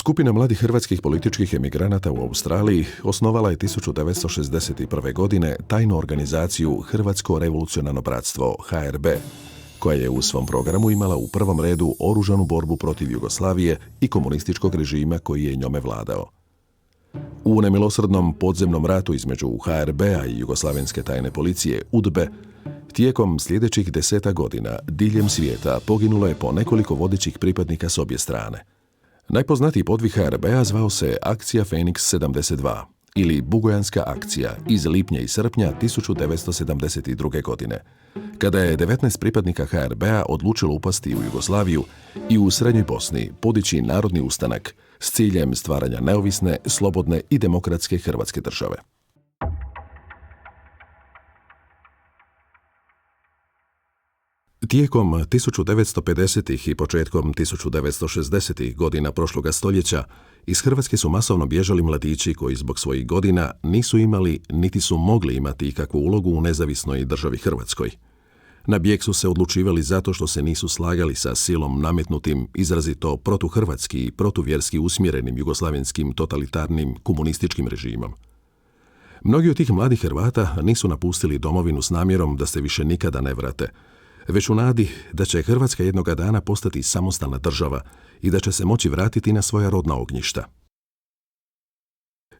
Skupina mladih hrvatskih političkih emigranata u Australiji osnovala je 1961. godine tajnu organizaciju Hrvatsko revolucionarno bratstvo, HRB, koja je u svom programu imala u prvom redu oružanu borbu protiv Jugoslavije i komunističkog režima koji je njome vladao. U nemilosrdnom podzemnom ratu između HRB-a i Jugoslavenske tajne policije, UDBE, tijekom sljedećih 10 godina diljem svijeta poginulo je po nekoliko vodećih pripadnika s obje strane. Najpoznatiji podvig HRB-a zvao se Akcija Feniks 72 ili Bugojanska akcija iz lipnja i srpnja 1972. godine, kada je 19 pripadnika HRB-a odlučilo upasti u Jugoslaviju i u Srednjoj Bosni podići narodni ustanak s ciljem stvaranja neovisne, slobodne i demokratske Hrvatske države. Tijekom 1950. i početkom 1960. godina prošloga stoljeća iz Hrvatske su masovno bježali mladići koji zbog svojih godina nisu imali niti su mogli imati ikakvu ulogu u nezavisnoj državi Hrvatskoj. Na bijeg su se odlučivali zato što se nisu slagali sa silom nametnutim, izrazito protuhrvatski i protuvjerski usmjerenim jugoslavenskim totalitarnim komunističkim režimom. Mnogi od tih mladih Hrvata nisu napustili domovinu s namjerom da se više nikada ne vrate, već u nadi da će Hrvatska jednoga dana postati samostalna država i da će se moći vratiti na svoja rodna ognjišta.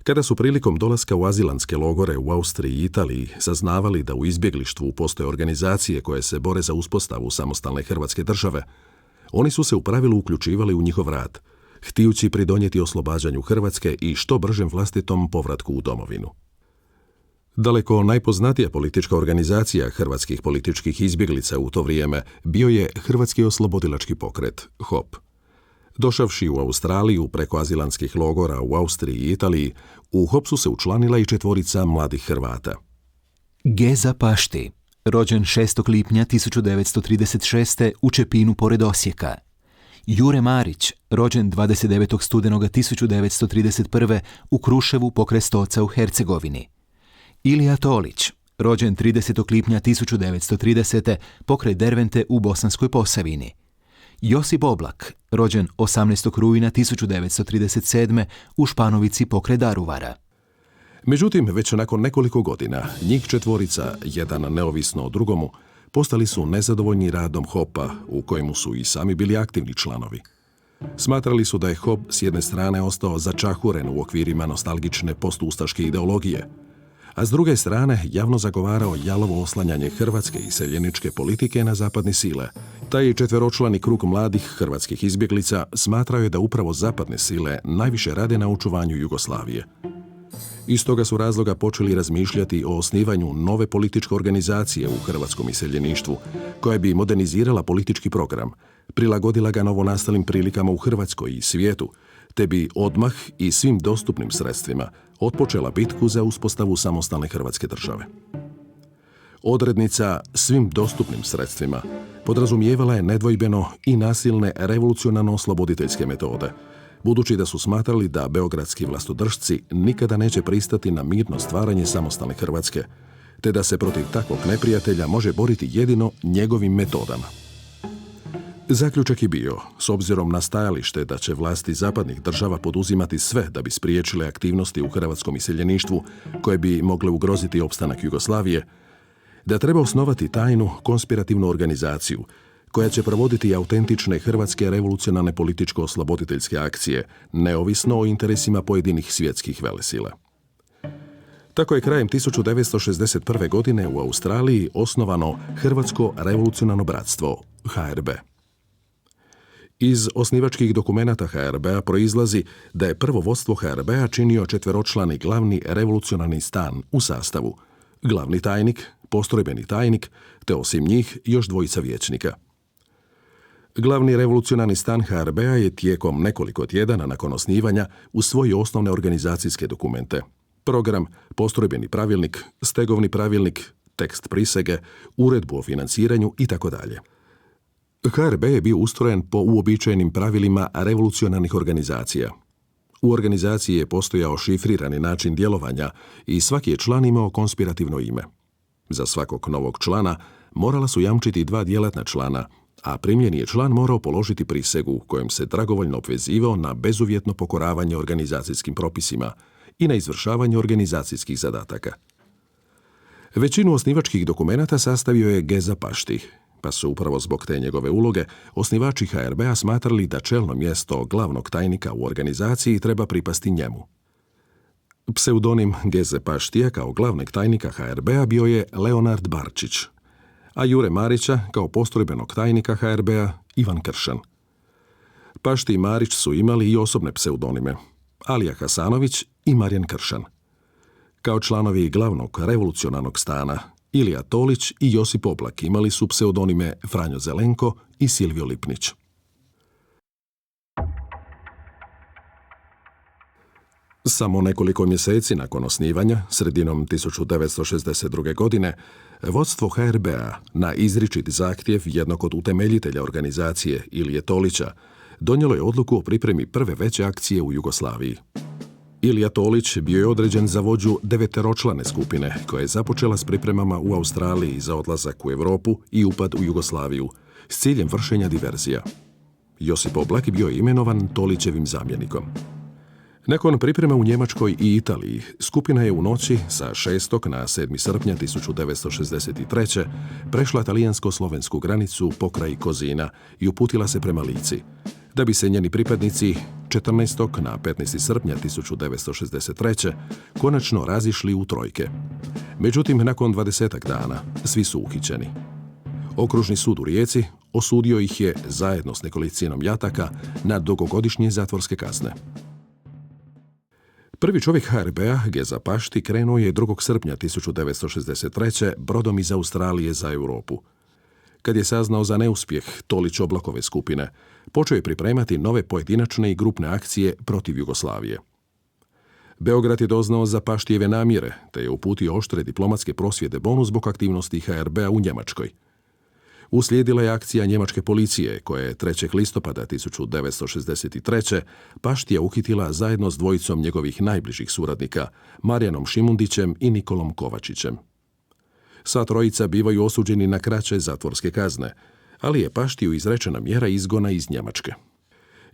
Kada su prilikom dolaska u azilantske logore u Austriji i Italiji saznavali da u izbjeglištvu postoje organizacije koje se bore za uspostavu samostalne Hrvatske države, oni su se u pravilu uključivali u njihov rad, htijući pridonijeti oslobađanju Hrvatske i što bržem vlastitom povratku u domovinu. Daleko najpoznatija politička organizacija hrvatskih političkih izbjeglica u to vrijeme bio je Hrvatski oslobodilački pokret, HOP. Došavši u Australiju preko azilantskih logora u Austriji i Italiji, u HOP su se učlanila i 4 mladih Hrvata. Geza Pašti, rođen 6. lipnja 1936. u Čepinu pored Osijeka. Jure Marić, rođen 29. studenoga 1931. u Kruševu pokraj Stoca u Hercegovini. Ilija Tolić, rođen 30. lipnja 1930. pokraj Dervente u Bosanskoj Posavini. Josip Oblak, rođen 18. rujna 1937. u Španovici pokraj Daruvara. Međutim, već nakon nekoliko godina, njih 4, jedan neovisno o drugomu, postali su nezadovoljni radom HOP-a, u kojemu su i sami bili aktivni članovi. Smatrali su da je HOP s jedne strane ostao začahuren u okvirima nostalgične postustaške ideologije, a s druge strane javno zagovarao jalovo oslanjanje hrvatske iseljeničke politike na zapadne sile. Taj 4-člani krug mladih hrvatskih izbjeglica smatrao je da upravo zapadne sile najviše rade na očuvanju Jugoslavije. Iz toga su razloga počeli razmišljati o osnivanju nove političke organizacije u hrvatskom iseljeništvu, koja bi modernizirala politički program, prilagodila ga novonastalim prilikama u Hrvatskoj i svijetu, te bi odmah i svim dostupnim sredstvima otpočela bitku za uspostavu samostalne Hrvatske države. Odrednica svim dostupnim sredstvima podrazumijevala je nedvojbeno i nasilne revolucionarno-osloboditeljske metode, budući da su smatrali da beogradski vlastodržci nikada neće pristati na mirno stvaranje samostalne Hrvatske, te da se protiv takvog neprijatelja može boriti jedino njegovim metodama. Zaključak je bio, s obzirom na stajalište da će vlasti zapadnih država poduzimati sve da bi spriječile aktivnosti u hrvatskom iseljeništvu koje bi mogle ugroziti opstanak Jugoslavije, da treba osnovati tajnu konspirativnu organizaciju koja će provoditi autentične hrvatske revolucionarne političko-osloboditeljske akcije, neovisno o interesima pojedinih svjetskih velesila. Tako je krajem 1961. godine u Australiji osnovano Hrvatsko revolucionarno bratstvo, HRB. Iz osnivačkih dokumenata HRB-a proizlazi da je prvo vodstvo HRB-a činio 4-člani glavni revolucionarni stan u sastavu, glavni tajnik, postrojbeni tajnik, te osim njih još 2 vijećnika. Glavni revolucionarni stan HRB-a je tijekom nekoliko tjedana nakon osnivanja usvojio osnovne organizacijske dokumente: program, postrojbeni pravilnik, stegovni pravilnik, tekst prisege, uredbu o financiranju itd. HRB je bio ustrojen po uobičajenim pravilima revolucionarnih organizacija. U organizaciji je postojao šifrirani način djelovanja i svaki je član imao konspirativno ime. Za svakog novog člana morala su jamčiti 2 djelatna člana, a primljeni je član morao položiti prisegu kojom se dragovoljno obvezivao na bezuvjetno pokoravanje organizacijskim propisima i na izvršavanje organizacijskih zadataka. Većinu osnivačkih dokumenata sastavio je Geza Pašti, pa su upravo zbog te njegove uloge osnivači HRB-a smatrali da čelno mjesto glavnog tajnika u organizaciji treba pripasti njemu. Pseudonim Geze Paštija kao glavnog tajnika HRB-a bio je Leonard Barčić, a Jure Marića kao postrojbenog tajnika HRB-a Ivan Kršan. Pašti i Marić su imali i osobne pseudonime, Alija Hasanović i Marijan Kršan. Kao članovi glavnog revolucionarnog stana, Ilija Tolić i Josip Oblak imali su pseudonime Franjo Zelenko i Silvio Lipnić. Samo nekoliko mjeseci nakon osnivanja, sredinom 1962. godine, vodstvo HRB-a na izričit zahtjev jednog od utemeljitelja organizacije Ilije Tolića donijelo je odluku o pripremi prve veće akcije u Jugoslaviji. Ilija Tolić bio je određen za vođu 9-člane skupine koja je započela s pripremama u Australiji za odlazak u Europu i upad u Jugoslaviju s ciljem vršenja diverzija. Josip Oblak bio je imenovan Tolićevim zamjenikom. Nakon priprema u Njemačkoj i Italiji, skupina je u noći sa 6. na 7. srpnja 1963. prešla talijansko-slovensku granicu pokraj Kozina i uputila se prema Lici, da bi se njeni pripadnici 14. na 15. srpnja 1963. konačno razišli u trojke. Međutim, nakon 20 dana svi su uhićeni. Okružni sud u Rijeci osudio ih je zajedno s nekolicinom jataka na dugogodišnje zatvorske kazne. Prvi čovjek HRB-a, Geza Pašti, krenuo je 2. srpnja 1963. brodom iz Australije za Europu. Kad je saznao za neuspjeh Tolić-Oblakove skupine, počeo je pripremati nove pojedinačne i grupne akcije protiv Jugoslavije. Beograd je doznao za Paštijeve namjere, te je uputio oštre diplomatske prosvjede Bonu zbog aktivnosti HRB-a u Njemačkoj. Uslijedila je akcija njemačke policije, koja je 3. listopada 1963. Paštija uhitila zajedno s dvojicom njegovih najbližih suradnika, Marijanom Šimundićem i Nikolom Kovačićem. Sva trojica bivaju osuđeni na kraće zatvorske kazne, ali je Paštiju izrečena mjera izgona iz Njemačke.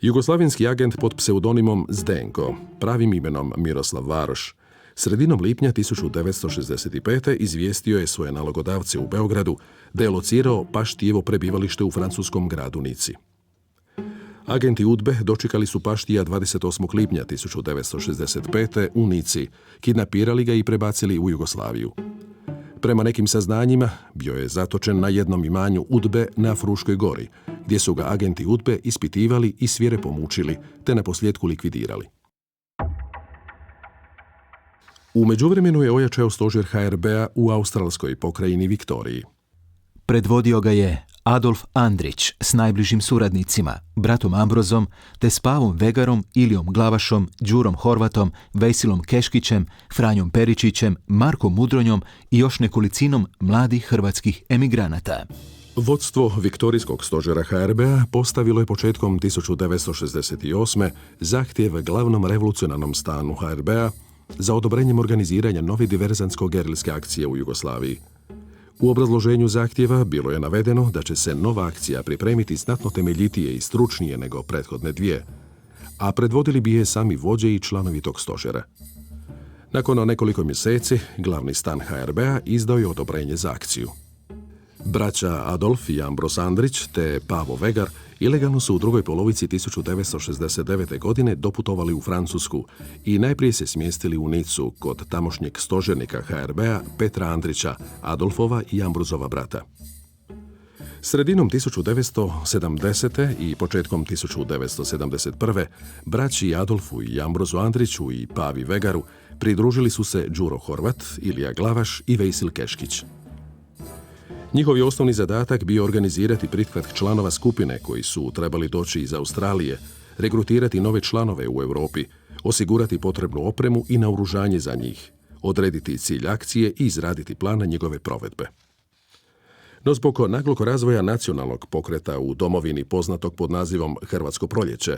Jugoslavenski agent pod pseudonimom Zdenko, pravim imenom Miroslav Varoš, sredinom lipnja 1965. izvijestio je svoje nalogodavce u Beogradu da je locirao Paštijevo prebivalište u francuskom gradu Nici. Agenti UDBE dočekali su Paštija 28. lipnja 1965. u Nici, kidnapirali ga i prebacili u Jugoslaviju. Prema nekim saznanjima, bio je zatočen na jednom imanju UDBE na Fruškoj gori, gdje su ga agenti UDBE ispitivali i svirepo mučili, te naposljetku likvidirali. U međuvremenu je ojačao stožer HRB-a u australskoj pokrajini Viktoriji. Predvodio ga je Adolf Andrić s najbližim suradnicima, bratom Ambrozom, te s Pavom Vegarom, Ilijom Glavašom, Đurom Horvatom, Vejsilom Keškićem, Franjom Peričićem, Markom Mudronjom i još nekolicinom mladih hrvatskih emigranata. Vodstvo Viktorijskog stožera HRB-a postavilo je početkom 1968. zahtjev glavnom revolucionarnom stanu HRB-a za odobrenjem organiziranja nove diverzantsko-gerilske akcije u Jugoslaviji. U obrazloženju zahtjeva bilo je navedeno da će se nova akcija pripremiti znatno temeljitije i stručnije nego prethodne dvije, a predvodili bi je sami vođe i članovi tog stožera. Nakon nekoliko mjeseci, glavni stan HRB-a izdao je odobrenje za akciju. Braća Adolf i Ambros Andrić te Pavo Vegar ilegalno su u drugoj polovici 1969. godine doputovali u Francusku i najprije se smjestili u Nicu kod tamošnjeg stožernika HRB-a Petra Andrića, Adolfova i Ambrozova brata. Sredinom 1970. i početkom 1971. braći Adolfu i Ambrozu Andriću i Pavi Vegaru pridružili su se Đuro Horvat, Ilija Glavaš i Vejsil Keškić. Njihov je osnovni zadatak bio organizirati prihvat članova skupine koji su trebali doći iz Australije, regrutirati nove članove u Europi, osigurati potrebnu opremu i naoružanje za njih, odrediti cilj akcije i izraditi plan njegove provedbe. No zbog naglog razvoja nacionalnog pokreta u domovini poznatog pod nazivom Hrvatsko proljeće,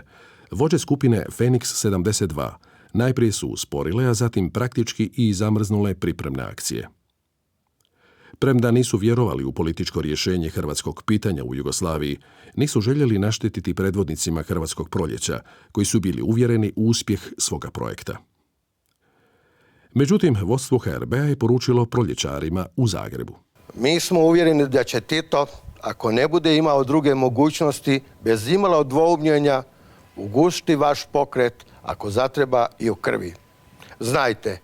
vođe skupine Feniks 72 najprije su usporile, a zatim praktički i zamrznule pripremne akcije. Premda nisu vjerovali u političko rješenje hrvatskog pitanja u Jugoslaviji, nisu željeli naštetiti predvodnicima Hrvatskog proljeća, koji su bili uvjereni u uspjeh svoga projekta. Međutim, vodstvo HRB-a je poručilo proljećarima u Zagrebu: Mi smo uvjereni da će Tito, ako ne bude imao druge mogućnosti, bez imalo dvoumljenja, ugušiti vaš pokret, ako zatreba i u krvi. Znajte,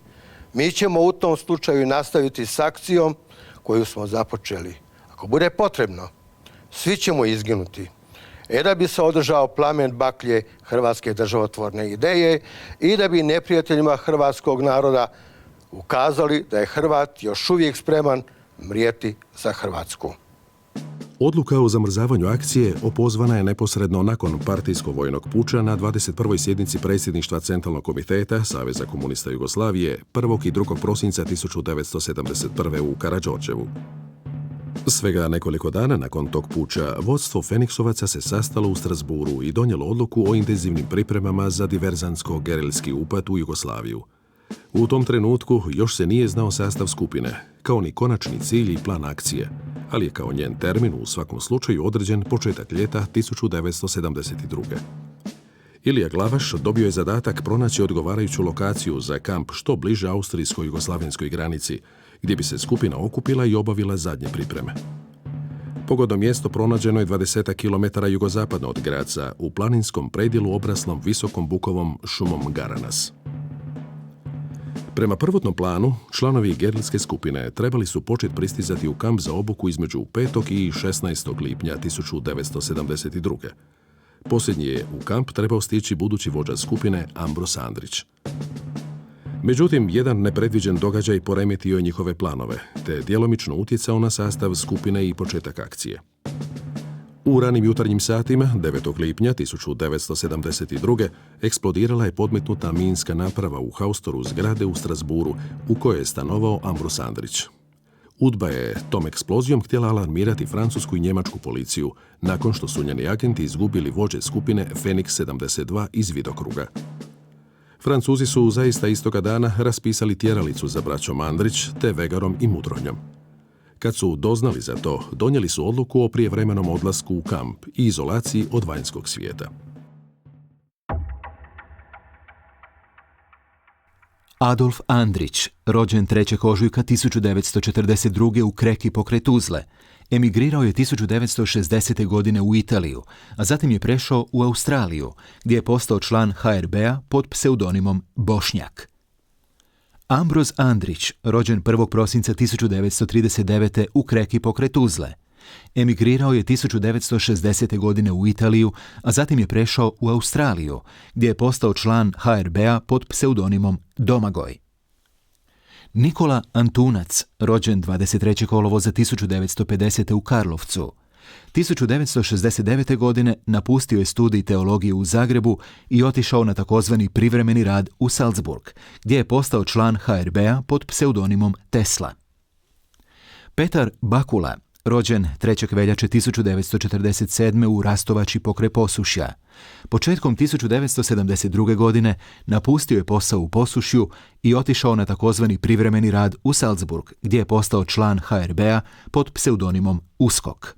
mi ćemo u tom slučaju nastaviti s akcijom koju smo započeli. Ako bude potrebno, svi ćemo izginuti. Da bi se održao plamen baklje hrvatske državotvorne ideje i da bi neprijateljima hrvatskog naroda ukazali da je Hrvat još uvijek spreman mrijeti za Hrvatsku. Odluka o zamrzavanju akcije opozvana je neposredno nakon partijsko-vojnog puča na 21. sjednici predsjedništva Centralnog komiteta Saveza komunista Jugoslavije 1. i 2. prosinca 1971. u Karađorđevu. Svega nekoliko dana nakon tog puča, vodstvo Feniksovaca se sastalo u Strasburu i donijelo odluku o intenzivnim pripremama za diverzantsko-gerilski upad u Jugoslaviju. U tom trenutku još se nije znao sastav skupine, kao ni konačni cilj i plan akcije, ali je kao njen termin u svakom slučaju određen početak ljeta 1972. Ilija Glavaš dobio je zadatak pronaći odgovarajuću lokaciju za kamp što bliže austrijsko-jugoslavenskoj granici, gdje bi se skupina okupila i obavila zadnje pripreme. Pogodno mjesto pronađeno je 20 km jugozapadno od Graca, u planinskom predjelu obraslom visokom bukovom šumom Garanas. Prema prvotnom planu, članovi gerilske skupine trebali su početi pristizati u kamp za obuku između 5. i 16. lipnja 1972. Posljednji je u kamp trebao stići budući vođa skupine Ambros Andrić. Međutim, jedan nepredviđen događaj poremetio je njihove planove, te djelomično utjecao na sastav skupine i početak akcije. U ranim jutarnjim satima, 9. lipnja 1972. eksplodirala je podmetnuta minska naprava u haustoru zgrade u Strasburu, u kojoj je stanovao Ambros Andrić. UDBA je tom eksplozijom htjela alarmirati francusku i njemačku policiju, nakon što su njeni agenti izgubili vođe skupine Fenix 72 iz vidokruga. Francuzi su zaista istoga dana raspisali tjeralicu za braćom Andrić, te Vegarom i Mudronjom. Kad su doznali za to, donijeli su odluku o prijevremenom odlasku u kamp i izolaciji od vanjskog svijeta. Adolf Andrić, rođen 3. ožujka 1942. u Kreki pokraj Tuzle, emigrirao je 1960. godine u Italiju, a zatim je prešao u Australiju, gdje je postao član HRB-a pod pseudonimom Bošnjak. Ambros Andrić, rođen 1. prosinca 1939. u Kreki pokraj Tuzle, emigrirao je 1960. godine u Italiju, a zatim je prešao u Australiju, gdje je postao član HRB-a pod pseudonimom Domagoj. Nikola Antunac, rođen 23. kolovoza 1950. u Karlovcu, 1969. godine napustio je studij teologije u Zagrebu i otišao na takozvani privremeni rad u Salzburg, gdje je postao član HRB-a pod pseudonimom Tesla. Petar Bakula, rođen 3. veljače 1947. u Rastovači pokraj Posušja, početkom 1972. godine napustio je posao u Posušju i otišao na takozvani privremeni rad u Salzburg, gdje je postao član HRB-a pod pseudonimom Uskok.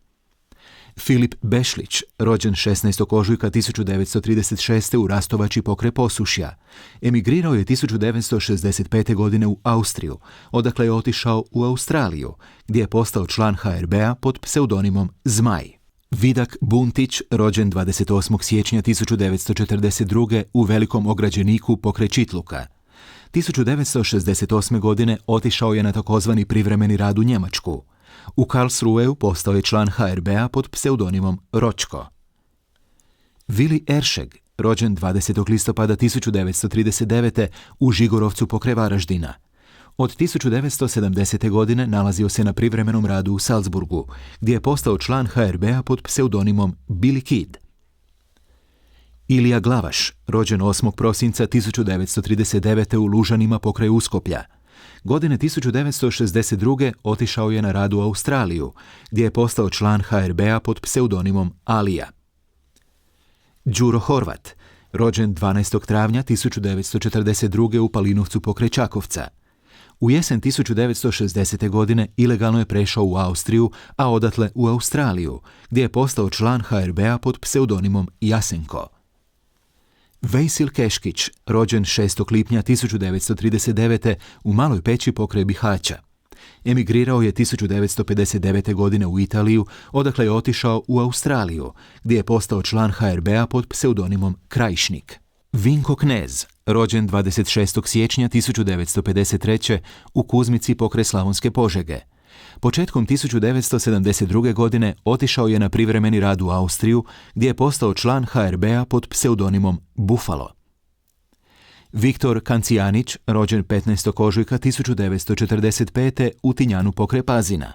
Filip Bešlić, rođen 16. ožujka 1936. u Rastovači pokraj Posušja, emigrirao je 1965. godine u Austriju, odakle je otišao u Australiju, gdje je postao član HRB-a pod pseudonimom Zmaj. Vidak Buntić, rođen 28. siječnja 1942. u Velikom Ograđeniku pokraj Čitluka, 1968. godine otišao je na takozvani privremeni rad u Njemačku. U Karlsruheu postao je član HRB-a pod pseudonimom Ročko. Vili Eršeg, rođen 20. listopada 1939. u Žigorovcu pokraj Varaždina. Od 1970. godine nalazio se na privremenom radu u Salzburgu, gdje je postao član HRB-a pod pseudonimom Billy Kid. Ilija Glavaš, rođen 8. prosinca 1939. u Lužanima pokraj Uskoplja. Godine 1962. otišao je na rad u Australiju, gdje je postao član HRB-a pod pseudonimom Alija. Đuro Horvat, rođen 12. travnja 1942. u Palinovcu pokraj Čakovca. U jesen 1960. godine ilegalno je prešao u Austriju, a odatle u Australiju, gdje je postao član HRB-a pod pseudonimom Jasenko. Vejsil Keškić, rođen 6. lipnja 1939. u Maloj Peći pokraj Bihaća. Emigrirao je 1959. godine u Italiju, odakle je otišao u Australiju, gdje je postao član HRB-a pod pseudonimom Krajišnik. Vinko Knez, rođen 26. siječnja 1953. u Kuzmici pokraj Slavonske Požege. Početkom 1972. godine otišao je na privremeni rad u Austriju, gdje je postao član HRB-a pod pseudonimom Buffalo. Viktor Kancijanić, rođen 15. ožujka 1945. u Tinjanu pokraj Pazina.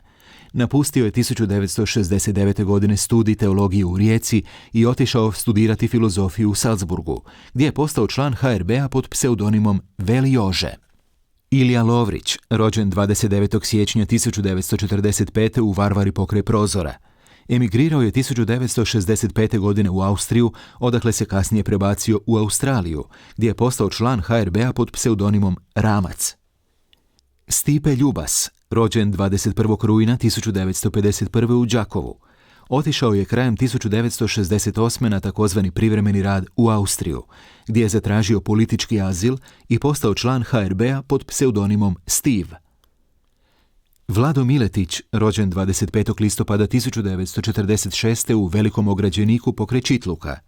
Napustio je 1969. godine studij teologije u Rijeci i otišao studirati filozofiju u Salzburgu, gdje je postao član HRB-a pod pseudonimom Veli Jože. Ilija Lovrić, rođen 29. siječnja 1945. u Varvari pokraj Prozora. Emigrirao je 1965. godine u Austriju, odakle se kasnije prebacio u Australiju, gdje je postao član HRB-a pod pseudonimom Ramac. Stipe Ljubas, rođen 21. rujna 1951. u Đakovu. Otišao je krajem 1968. na takozvani privremeni rad u Austriju, gdje je zatražio politički azil i postao član HRB-a pod pseudonimom Steve. Vlado Miletić, rođen 25. listopada 1946. u Velikom Ograđeniku pokraj Čitluka.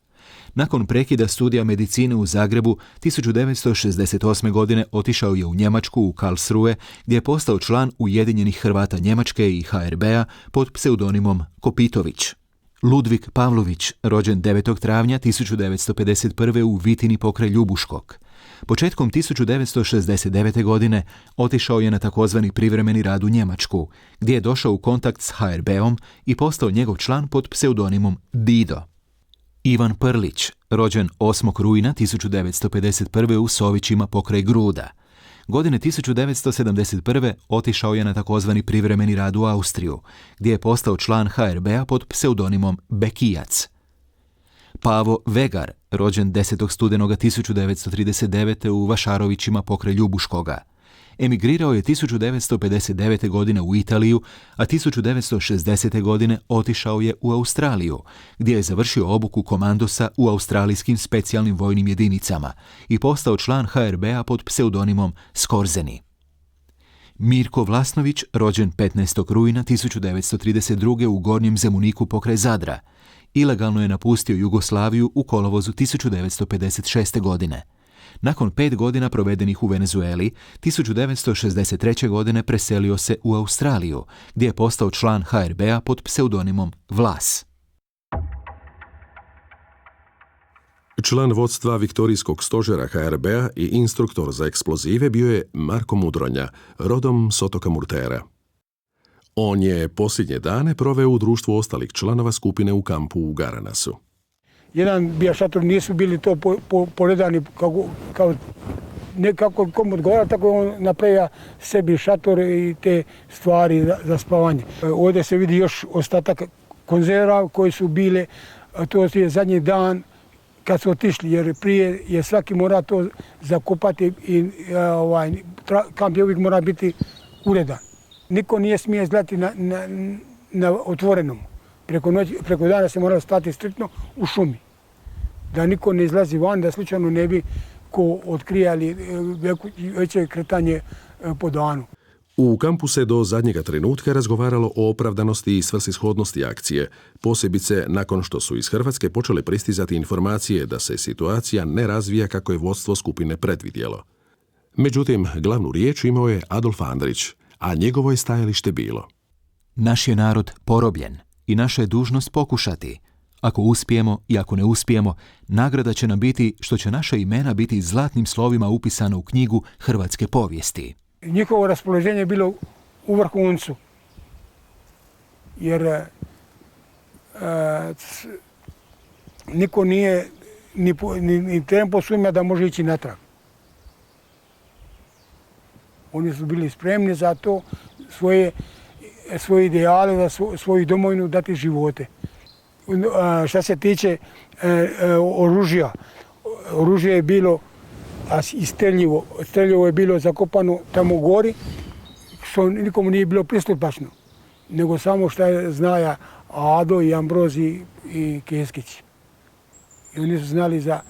Nakon prekida studija medicine u Zagrebu, 1968. godine otišao je u Njemačku u Karlsruhe, gdje je postao član Ujedinjenih Hrvata Njemačke i HRB-a pod pseudonimom Kopitović. Ludvik Pavlović, rođen 9. travnja 1951. u Vitini pokraj Ljubuškog. Početkom 1969. godine otišao je na takozvani privremeni rad u Njemačku, gdje je došao u kontakt s HRB-om i postao njegov član pod pseudonimom Dido. Ivan Prlić, rođen 8. rujna 1951. u Sovićima pokraj Gruda. Godine 1971. otišao je na takozvani privremeni rad u Austriju, gdje je postao član HRB-a pod pseudonimom Bekijac. Pavo Vegar, rođen 10. studenoga 1939. u Vašarovićima pokraj Ljubuškoga. Emigrirao je 1959. godine u Italiju, a 1960. godine otišao je u Australiju, gdje je završio obuku komandosa u australijskim specijalnim vojnim jedinicama i postao član HRB-a pod pseudonimom Skorzeni. Mirko Vlasnović, rođen 15. rujna 1932. u Gornjem Zemuniku pokraj Zadra. Ilegalno je napustio Jugoslaviju u kolovozu 1956. godine. Nakon 5 godina provedenih u Venezueli, 1963. godine preselio se u Australiju, gdje je postao član HRB-a pod pseudonimom Vlas. Član vodstva Viktorijskog stožera HRB-a i instruktor za eksplozive bio je Marko Mudronja, rodom s otoka Murtera. On je posljednje dane proveo u društvu ostalih članova skupine u kampu u Garanasu. Jedan bio šator, nisu bili to poredani nekako kom odgovara, tako on napravio sebi šator i te stvari za spavanje. Ovdje se vidi još ostatak konzerva koji su bile, to je zadnji dan kad su otišli, jer prije je svaki mora to zakopati i kamp je uvijek mora biti uredan. Niko nije smije izlati na otvorenom. Preko dana se mora stati striktno u šumi. Da niko ne izlazi van, da slučajno ne bi ko otkrijali veće kretanje po danu. U kampu se do zadnjega trenutka razgovaralo o opravdanosti i svrsishodnosti akcije, posebice nakon što su iz Hrvatske počele pristizati informacije da se situacija ne razvija kako je vodstvo skupine predvidjelo. Međutim, glavnu riječ imao je Adolf Andrić, a njegovo je stajalište bilo: naš je narod porobljen i naša je dužnost pokušati. Ako uspijemo i ako ne uspijemo, nagrada će nam biti što će naša imena biti zlatnim slovima upisana u knjigu hrvatske povijesti. Njihovo raspoloženje je bilo u vrhuncu, jer niko nije ni tempo sumnja da može ići natrag. Oni su bili spremni za to, svoje ideale, za svoju domovinu dati živote. Šta se tiče oružja, oružje je bilo a i streljivo. Streljivo je bilo zakopano tamo u gori, što nikomu nije bilo pristupačno, nego samo što je znaja Ado i Ambrozi i Keskić. I oni su znali za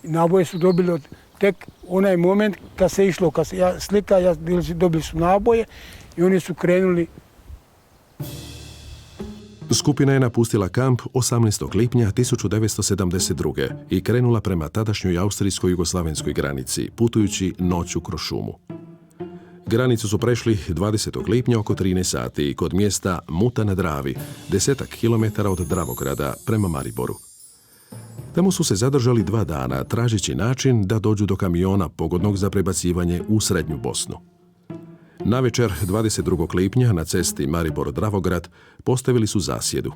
naboje, su dobili tek onaj moment kad se išlo, kad se slika, dobili su naboje i oni su krenuli. Skupina je napustila kamp 18. lipnja 1972. i krenula prema tadašnjoj austrijsko-jugoslavenskoj granici, putujući noću kroz šumu. Granicu su prešli 20. lipnja oko 13 sati kod mjesta Muta na Dravi, 10 kilometara od Dravograda prema Mariboru. Tamo su se zadržali 2 dana, tražeći način da dođu do kamiona pogodnog za prebacivanje u srednju Bosnu. Navečer 22. lipnja na cesti Maribor-Dravograd postavili su zasjedu.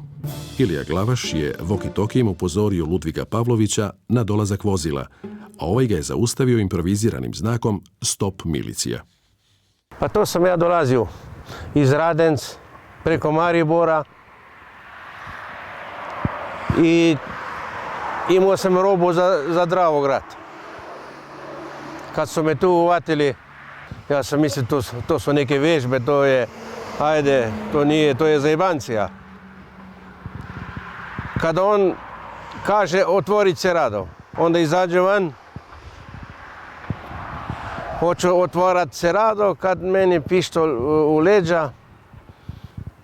Ilija Glavaš je walkie-talkijem upozorio Ludviga Pavlovića na dolazak vozila, a ovaj ga je zaustavio improviziranim znakom Stop milicija. Pa to sam ja dolazio iz Radenc preko Maribora i imao sam robu za Dravograd. Kad su me tu uvatili, ja sam mislio to su neke vježbe, to je, ajde, to nije, to je zajebancija. Kada on kaže otvorit se rado, onda izađe van, hoću otvorat se rado, kad meni pištolj u leđa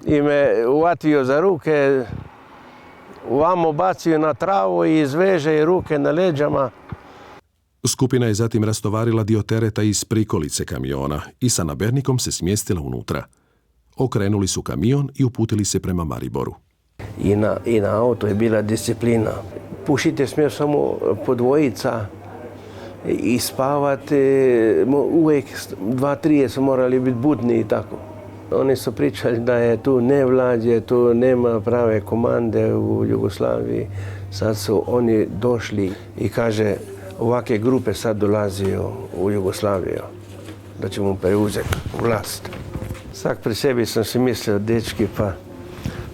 i me uvatio za ruke, ovamo bacio na travu i izveže i ruke na leđama. Skupina je zatim rastovarila dio tereta iz prikolice kamiona i sa nabernikom se smjestila unutra. Okrenuli su kamion i uputili se prema Mariboru. I na auto je bila disciplina. Pušite smije samo po dvojica i spavati. Uvijek 2-3 su morali biti budni i tako. Oni su pričali da je tu nevlađe, tu nema prave komande u Jugoslaviji. Sad su oni došli i kaže, ovakve grupe sad dolazio u Jugoslaviju, da ćemo preuzeti vlast. Sak pri sebi sam si mislio, dečki,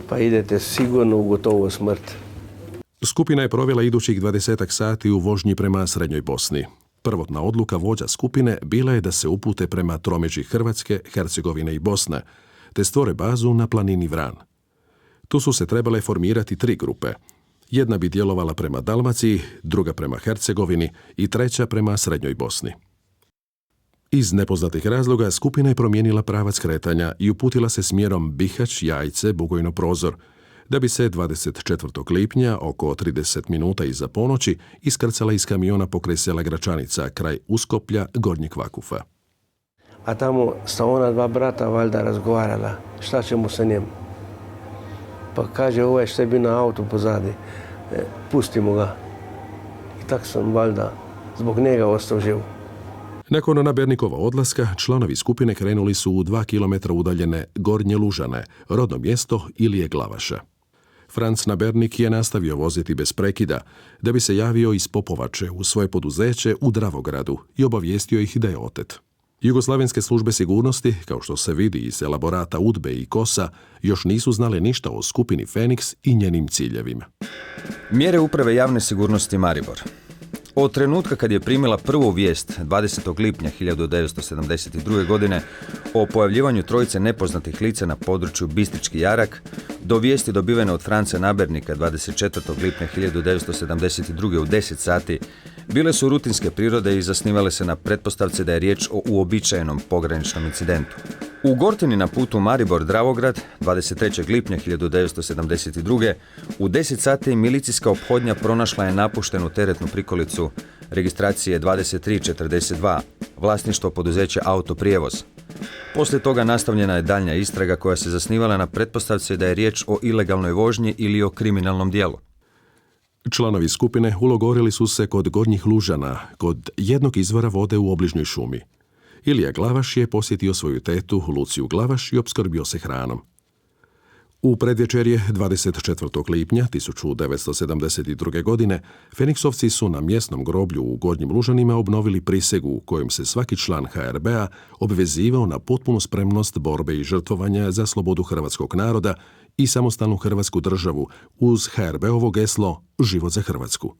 pa idete sigurno u gotovu smrt. Skupina je provela idućih 20 sati u vožnji prema Srednjoj Bosni. Prvotna odluka vođa skupine bila je da se upute prema tromeđi Hrvatske, Hercegovine i Bosne, te stvore bazu na planini Vran. Tu su se trebale formirati 3 grupe. Jedna bi djelovala prema Dalmaciji, druga prema Hercegovini i treća prema Srednjoj Bosni. Iz nepoznatih razloga skupina je promijenila pravac kretanja i uputila se smjerom Bihać, Jajce, Bugojno, Prozor, da bi se 24. lipnja, oko 30 minuta iza ponoći, iskrcala iz kamiona pokraj sela Gračanica, kraj Uskoplja, Gornjeg Vakufa. A tamo sa ona 2 brata valjda razgovarala, šta ćemo sa njim. Pa kaže, ovaj što je bio na autu pozadi, pustimo ga. I tak sam valjda zbog njega ostao živ. Nakon nabernikova odlaska, članovi skupine krenuli su u 2 kilometra udaljene Gornje Lužane, rodno mjesto Ilije Glavaša. Franc Nabernik je nastavio voziti bez prekida, da bi se javio iz Popovače u svoje poduzeće u Dravogradu i obavijestio ih da je otet. Jugoslavenske službe sigurnosti, kao što se vidi iz elaborata UDBE i KOS-a, još nisu znale ništa o skupini Feniks i njenim ciljevima. Mjere uprave javne sigurnosti Maribor. Od trenutka kad je primila prvu vijest 20. lipnja 1972. godine o pojavljivanju trojice nepoznatih lica na području Bistrički jarak, do vijesti dobivene od Franca Nabernika 24. lipnja 1972. u 10 sati, bile su rutinske prirode i zasnivale se na pretpostavci da je riječ o uobičajenom pograničnom incidentu. U Gortini na putu Maribor-Dravograd 23. lipnja 1972. u 10 sati milicijska ophodnja pronašla je napuštenu teretnu prikolicu registracije 2342, vlasništvo poduzeća Autoprijevoz. Poslije toga nastavljena je daljnja istraga koja se zasnivala na pretpostavci da je riječ o ilegalnoj vožnji ili o kriminalnom djelu. Članovi skupine ulogorili su se kod Gornjih Lužana, kod jednog izvora vode u obližnjoj šumi. Ilija Glavaš je posjetio svoju tetu, Luciju Glavaš, i opskrbio se hranom. U predvečerje 24. lipnja 1972. godine Feniksovci su na mjesnom groblju u Gornjim Lužanima obnovili prisegu u kojom se svaki član HRB-a obvezivao na potpunu spremnost borbe i žrtvovanja za slobodu hrvatskog naroda i samostalnu Hrvatsku državu uz HRB-ovo geslo Život za Hrvatsku.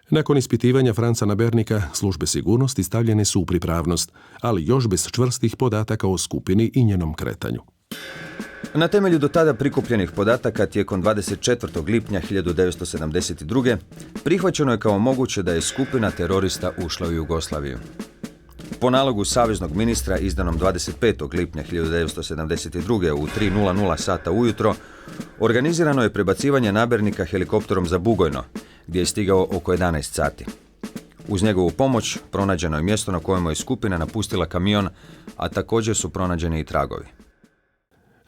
Nakon ispitivanja Franca Nabernika, službe sigurnosti stavljene su u pripravnost, ali još bez čvrstih podataka o skupini i njenom kretanju. Na temelju do tada prikupljenih podataka tijekom 24. lipnja 1972. prihvaćeno je kao moguće da je skupina terorista ušla u Jugoslaviju. Po nalogu saveznog ministra izdanom 25. lipnja 1972. u 3:00 sata ujutro organizirano je prebacivanje Nabernika helikopterom za Bugojno, gdje je stigao oko 11 sati. Uz njegovu pomoć pronađeno je mjesto na kojemu je skupina napustila kamion, a također su pronađeni i tragovi.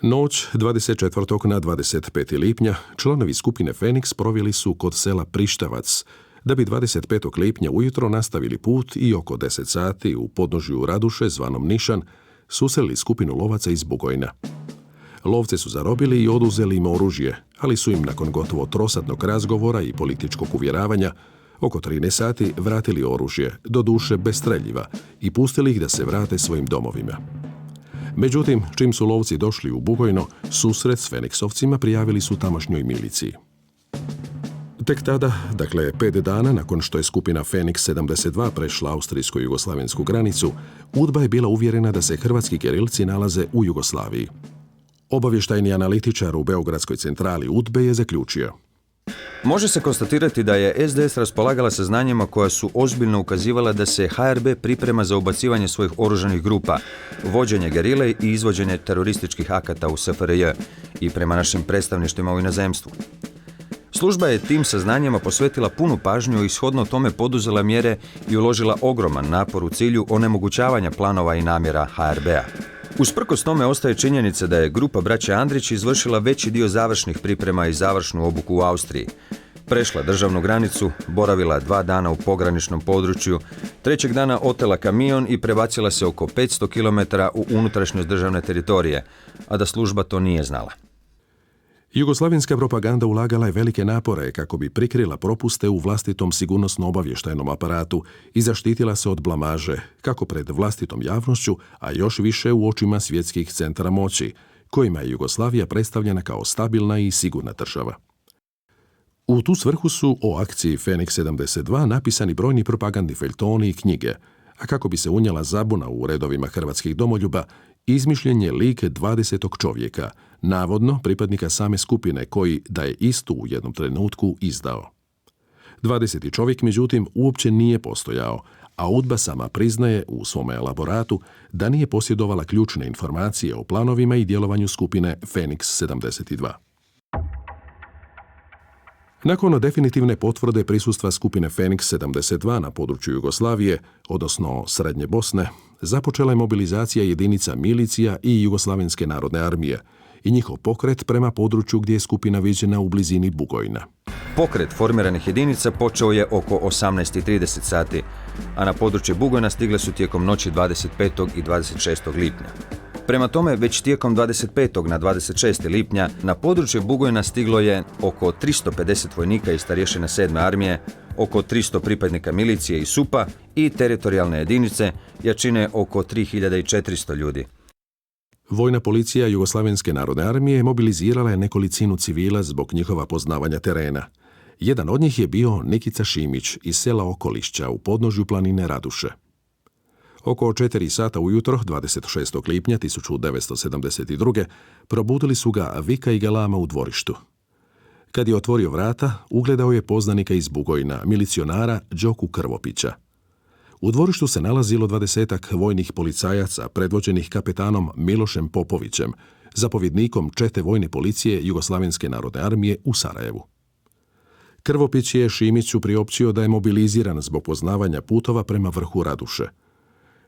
Noć 24. na 25. lipnja članovi skupine Feniks proveli su kod sela Prištavac, da bi 25. lipnja ujutro nastavili put i oko 10 sati u podnožju Raduše zvanom Nišan susreli skupinu lovaca iz Bugojna. Lovce su zarobili i oduzeli im oružje, ali su im nakon gotovo trosatnog razgovora i političkog uvjeravanja oko 13 sati vratili oružje, doduše bez streljiva, i pustili ih da se vrate svojim domovima. Međutim, čim su lovci došli u Bugojno, susret s Feniksovcima prijavili su tamošnjoj miliciji. Tek tada, dakle 5 dana nakon što je skupina Feniks 72 prešla austrijsko-jugoslavensku granicu, UDBA je bila uvjerena da se hrvatski gerilci nalaze u Jugoslaviji. Obavještajni analitičar u Beogradskoj centrali UDBE je zaključio: Može se konstatirati da je SDS raspolagala saznanjima koja su ozbiljno ukazivala da se HRB priprema za ubacivanje svojih oružanih grupa, vođenje gerile i izvođenje terorističkih akata u SFRJ i prema našim predstavništvima u inozemstvu. Služba je tim saznanjima posvetila punu pažnju i shodno tome poduzela mjere i uložila ogroman napor u cilju onemogućavanja planova i namjera HRB-a. Usprkos tome ostaje činjenica da je grupa braće Andrić izvršila veći dio završnih priprema i završnu obuku u Austriji. Prešla državnu granicu, boravila 2 dana u pograničnom području, 3. dana otela kamion i prebacila se oko 500 km u unutrašnjost državne teritorije, a da služba to nije znala. Jugoslavenska propaganda ulagala je velike napore kako bi prikrila propuste u vlastitom sigurnosno-obavještajnom aparatu i zaštitila se od blamaže, kako pred vlastitom javnošću, a još više u očima svjetskih centara moći, kojima je Jugoslavija predstavljena kao stabilna i sigurna država. U tu svrhu su o akciji Feniks 72 napisani brojni propagandni feljtoni i knjige, a kako bi se unijela zabuna u redovima hrvatskih domoljuba, izmišljen je lik 20. čovjeka, navodno pripadnika same skupine koji da je istu u jednom trenutku izdao. 20. čovjek, međutim, uopće nije postojao, a UDBA sama priznaje u svome elaboratu da nije posjedovala ključne informacije o planovima i djelovanju skupine Feniks 72. Nakon definitivne potvrde prisustva skupine Feniks 72 na području Jugoslavije, odnosno Srednje Bosne, započela je mobilizacija jedinica milicija i Jugoslavenske narodne armije i njihov pokret prema području gdje je skupina viđena u blizini Bugojna. Pokret formiranih jedinica počeo je oko 18:30 sati, a na područje Bugojna stigle su tijekom noći 25. i 26. lipnja. Prema tome, već tijekom 25. na 26. lipnja na područje Bugojna stiglo je oko 350 vojnika iz starješine 7. armije, oko 300 pripadnika milicije i SUP-a i teritorijalne jedinice jačine oko 3400 ljudi. Vojna policija Jugoslavenske narodne armije mobilizirala je nekolicinu civila zbog njihova poznavanja terena. Jedan od njih je bio Nikica Šimić iz sela Okolišća u podnožju planine Raduše. Oko 4 sata ujutro, 26. lipnja 1972. probudili su ga vika i galama u dvorištu. Kad je otvorio vrata, ugledao je poznanika iz Bugojna, milicionara Đoku Krvopića. U dvorištu se nalazilo 20 vojnih policajaca predvođenih kapetanom Milošem Popovićem, zapovjednikom čete vojne policije Jugoslavenske narodne armije u Sarajevu. Krvopić je Šimiću priopćio da je mobiliziran zbog poznavanja putova prema vrhu Raduše.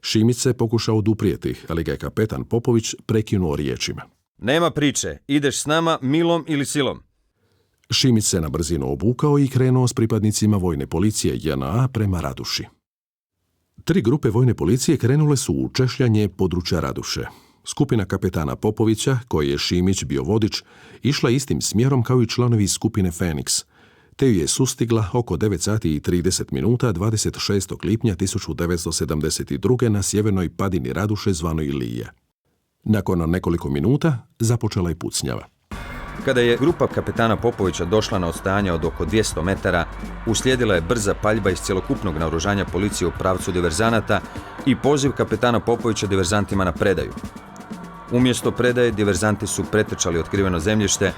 Šimić se pokušao oduprijeti, ali ga je kapetan Popović prekinuo riječima: Nema priče, ideš s nama milom ili silom. Šimić se na brzinu obukao i krenuo s pripadnicima vojne policije JNA prema Raduši. 3 grupe vojne policije krenule su u češljanje područja Raduše. Skupina kapetana Popovića, koji je Šimić bio vodič, išla istim smjerom kao i članovi skupine Feniks, te ju je sustigla oko 9 sati i 30 minuta 26. lipnja 1972. na sjevernoj padini Raduše zvanoj Ilije. Nakon nekoliko minuta započela je pucnjava. Kada je grupa kapetana Popovića došla na odstajanje od oko 200 metara, uslijedila je brza paljba iz cjelokupnog naoružanja policije u pravcu diverzanata i poziv kapetana Popovića diverzantima na predaju. Umjesto predaje, diverzanti su pretrčali otkriveno zemljište,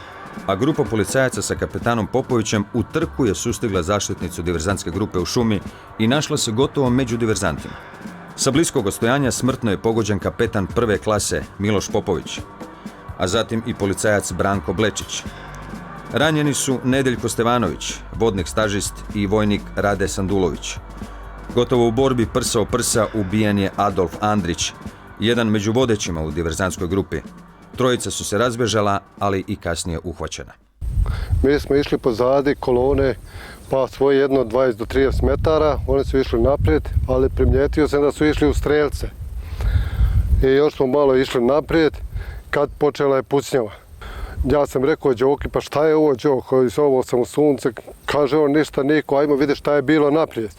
a grupa policajaca sa kapetanom Popovićem u trku je sustigla zaštitnicu diverzantske grupe u šumi i našla se gotovo među diverzantima. Sa bliskog odstojanja smrtno je pogođen kapetan prve klase Miloš Popović, a zatim i policajac Branko Blečić. Ranjeni su Nedeljko Stevanović, vodnik stažist, i vojnik Rade Sandulović. Gotovo u borbi prsa o prsa ubijen je Adolf Andrić, jedan među vodećima u diverzantskoj grupi. Trojica su se razbježala, ali i kasnije uhvaćena. Mi smo išli pozadi kolone, pa svoje jedno 20 do 30 metara, oni su išli naprijed, ali primijetio sam da su išli u strelce. I još smo malo išli naprijed, kad počela je pucnjava. Ja sam rekao Đoki, pa šta je ovo Đoko, ovo sam u sunce, kaže on ništa niko, ajmo vidjeti šta je bilo naprijed.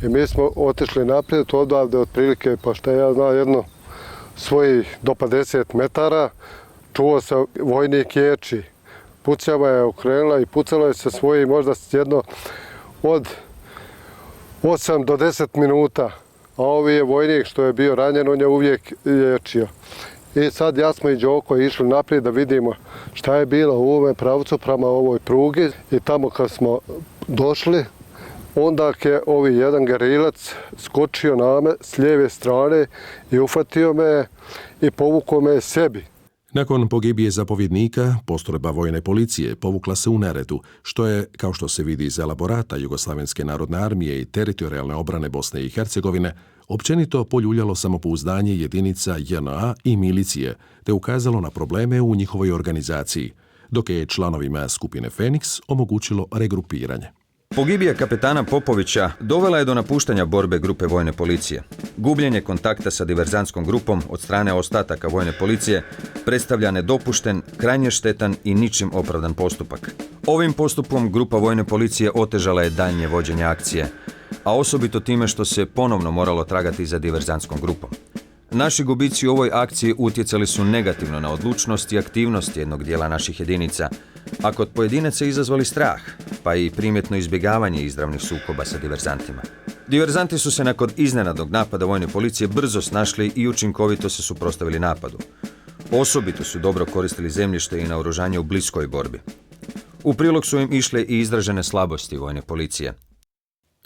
I mi smo otišli naprijed, odavde otprilike, pa šta ja znam, jedno svojih do 50 metara, čuo se vojnik ječi. Pucnjava je okrenula i pucalo je se svoji možda jedno od 8 do 10 minuta. A ovi je vojnik što je bio ranjen, on je uvijek ječio. I sad ja smo i Đoko išli naprijed da vidimo šta je bilo u ovome pravcu prema ovoj prugi. I tamo kad smo došli, onda je ovi jedan gerilac skočio na me s lijeve strane i uhvatio me i povukao me sebi. Nakon pogibije zapovjednika, postrojba vojne policije povukla se u Neretu, što je, kao što se vidi iz elaborata Jugoslavenske narodne armije i teritorijalne obrane Bosne i Hercegovine, općenito poljuljalo samopouzdanje jedinica JNA i milicije, te ukazalo na probleme u njihovoj organizaciji, dok je članovima skupine Feniks omogućilo regrupiranje. Pogibija kapetana Popovića dovela je do napuštanja borbe grupe vojne policije. Gubljenje kontakta sa diverzantskom grupom od strane ostataka vojne policije predstavlja nedopušten, krajnje štetan i ničim opravdan postupak. Ovim postupkom grupa vojne policije otežala je daljnje vođenje akcije, a osobito time što se ponovno moralo tragati za diverzantskom grupom. Naši gubici u ovoj akciji utjecali su negativno na odlučnost i aktivnost jednog dijela naših jedinica, a kod pojedinaca izazvali strah, pa i primjetno izbjegavanje izravnih sukoba sa diverzantima. Diverzanti su se nakon iznenadnog napada vojne policije brzo snašli i učinkovito se suprotstavili napadu. Osobito su dobro koristili zemljište i naoružanje u bliskoj borbi. U prilog su im išle i izražene slabosti vojne policije.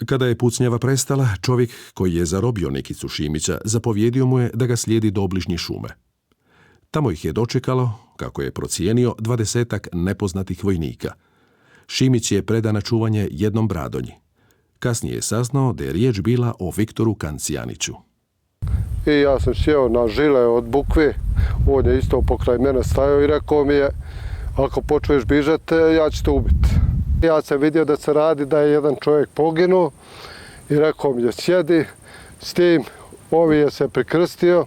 Kada je pucnjava prestala, čovjek koji je zarobio Nikicu Šimića zapovjedio mu je da ga slijedi do obližnje šume. Tamo ih je dočekalo, kako je procijenio, 20-ak nepoznatih vojnika. Šimić je predan na čuvanje jednom Bradonji. Kasnije je saznao da je riječ bila o Viktoru Kancijaniću. I ja sam sjeo na žile od bukve, on je isto pokraj mene stajao i rekao mi je, ako počuješ bižati, ja ću te ubiti. Ja sam vidio da se radi da je jedan čovjek poginuo i rekao mi je sjedi s tim, ovi je se prikrstio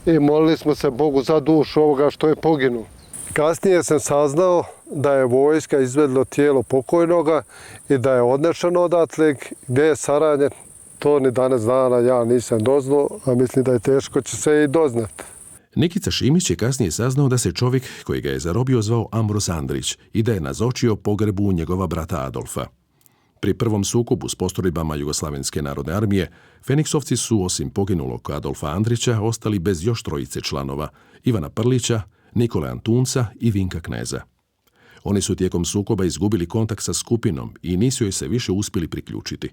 i molili smo se Bogu za dušu ovoga što je poginuo. Kasnije sam saznao da je vojska izvedlo tijelo pokojnoga i da je odnešeno odatle, gdje je saranjen, to ni danas dana ja nisam doznao, a mislim da je teško će se i doznat. Nikica Šimić je kasnije saznao da se čovjek koji ga je zarobio zvao Ambros Andrić i da je nazočio pogrebu njegova brata Adolfa. Pri prvom sukobu s postrojbama Jugoslavenske narodne armije, Feniksovci su, osim poginulog Adolfa Andrića, ostali bez još trojice članova, Ivana Prlića, Nikole Antunca i Vinka Kneza. Oni su tijekom sukoba izgubili kontakt sa skupinom i nisu joj se više uspjeli priključiti.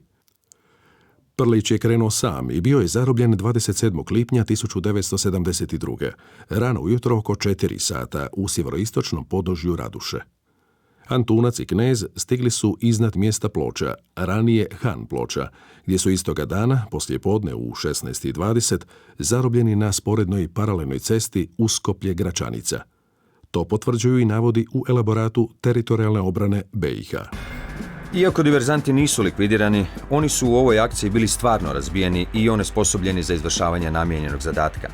Prlić je krenuo sam i bio je zarobljen 27. lipnja 1972. rano ujutro oko 4 sata u sjeveroistočnom podnožju Raduše. Antunac i Knez stigli su iznad mjesta Ploča, ranije Han Ploča, gdje su istoga dana, poslijepodne u 16:20, zarobljeni na sporednoj paralelnoj cesti Uskoplje-Gračanica. To potvrđuju i navodi u elaboratu teritorijalne obrane BiH. Iako diverzanti nisu likvidirani, oni su u ovoj akciji bili stvarno razbijeni i onesposobljeni za izvršavanje namijenjenog zadatka.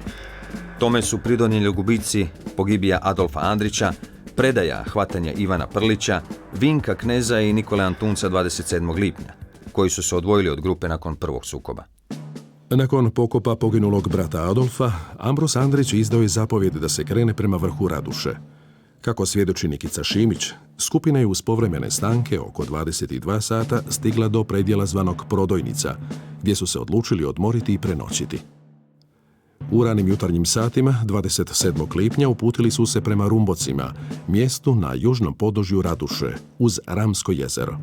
Tome su pridonijeli gubici pogibija Adolfa Andrića, predaja hvatanja Ivana Prlića, Vinka Kneza i Nikole Antunca 27. lipnja, koji su se odvojili od grupe nakon prvog sukoba. Nakon pokopa poginulog brata Adolfa, Ambros Andrić izdao je zapovjed da se krene prema vrhu Raduše. Kako svjedoči Nikica Šimić, skupina je uz povremene stanke oko 22 sata stigla do predjela zvanog Prodojnica, gdje su se odlučili odmoriti i prenoćiti. U ranim jutarnjim satima 27. lipnja uputili su se prema Rumbocima, mjestu na južnom podnožju Raduše, uz Ramsko jezero.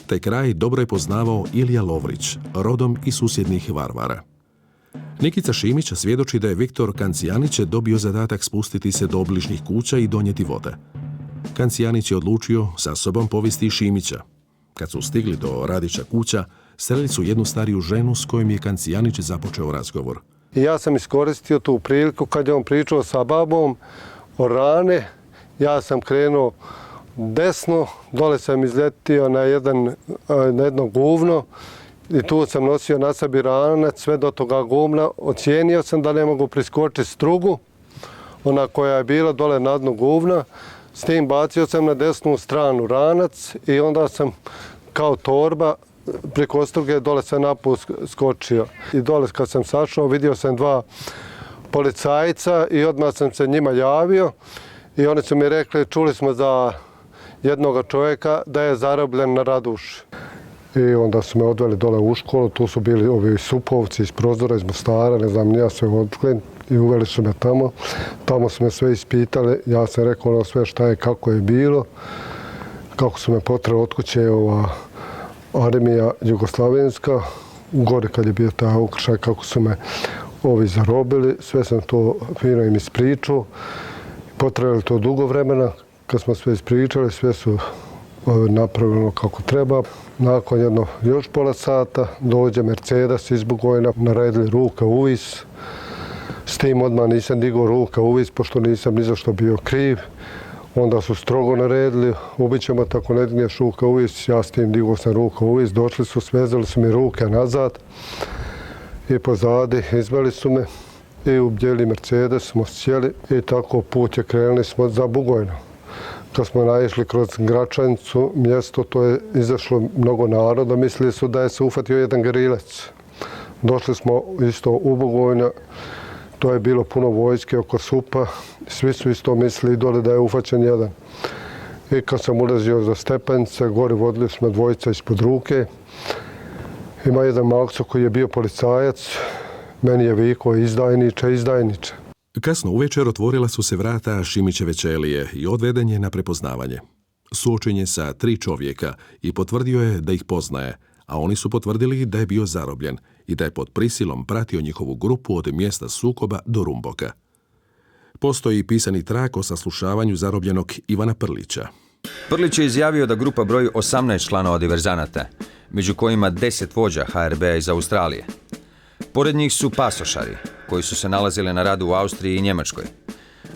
Taj kraj dobro je poznavao Ilija Lovrić, rodom iz susjednih Varvara. Nikica Šimić svjedoči da je Viktor Kancijanić dobio zadatak spustiti se do obližnjih kuća i donijeti vode. Kancijanić je odlučio sa sobom povesti i Šimića. Kad su stigli do Radića kuća, sreli su jednu stariju ženu s kojom je Kancijanić započeo razgovor. I ja sam iskoristio tu priliku kad je on pričao sa babom o rane. Ja sam krenuo desno, dole sam izletio na jedno guvno i tu sam nosio na sebi ranac sve do toga guvna. Ocijenio sam da ne mogu priskočiti strugu, ona koja je bila dole na dnu guvna. S tim bacio sam na desnu stranu ranac i onda sam kao torba preko struge dole sam naput skočio. I dole kad sam sašao vidio sam 2 policajca i odmah sam se njima javio i oni su mi rekli čuli smo za jednog čovjeka da je zarobljen na Raduši. I onda su me odveli dole u školu, tu su bili ovi supovci iz Prozora, iz Mostara, ne znam, ja sve odklen i uveli su me tamo. Tamo su me sve ispitali, ja sam rekao ono sve šta je, kako je bilo, kako su me potrali od kuće armija jugoslavenska, gore kad je bio taj ukršaj, kako su me ovi zarobili, sve sam to fino im ispričao. Potrebali to dugo vremena, kad smo sve ispričali, sve su napravljeno kako treba. Nakon jedno još pola sata dođe Mercedes iz Bugojna, naredili ruka u vis. S tim odmah nisam digao ruka u vis, pošto nisam ni za što bio kriv. Onda su strogo naredili, ubit ćemo tako ne digneš ruka u vis. Ja s tim digao sam ruka u vis, došli su, svezali su mi ruke nazad i pozadi izveli su me i u bijeli Mercedes smo sjeli i tako put je krenuli smo za Bugojno. Kad smo naišli kroz Gračanicu, mjesto, to je izašlo mnogo naroda, mislili su da je se ufatio jedan gerilac. Došli smo isto u Bugojno, to je bilo puno vojske oko Supa, svi su isto mislili dole da je ufaćen jedan. I kad sam ulazio za stepenice, gore vodili smo 2 ispod ruke. Ima jedan makso koji je bio policajac, meni je vikao izdajniče, izdajniče. Kasno uvečer otvorila su se vrata Šimićeve ćelije i odveden je na prepoznavanje. Suočen je sa 3 čovjeka i potvrdio je da ih poznaje, a oni su potvrdili da je bio zarobljen i da je pod prisilom pratio njihovu grupu od mjesta sukoba do Rumboka. Postoji pisani trag o saslušavanju zarobljenog Ivana Prlića. Prlić je izjavio da grupa broji 18 članova diverzanata, među kojima 10 vođa HRB-a iz Australije. Pored njih su pasošari, koji su se nalazili na radu u Austriji i Njemačkoj.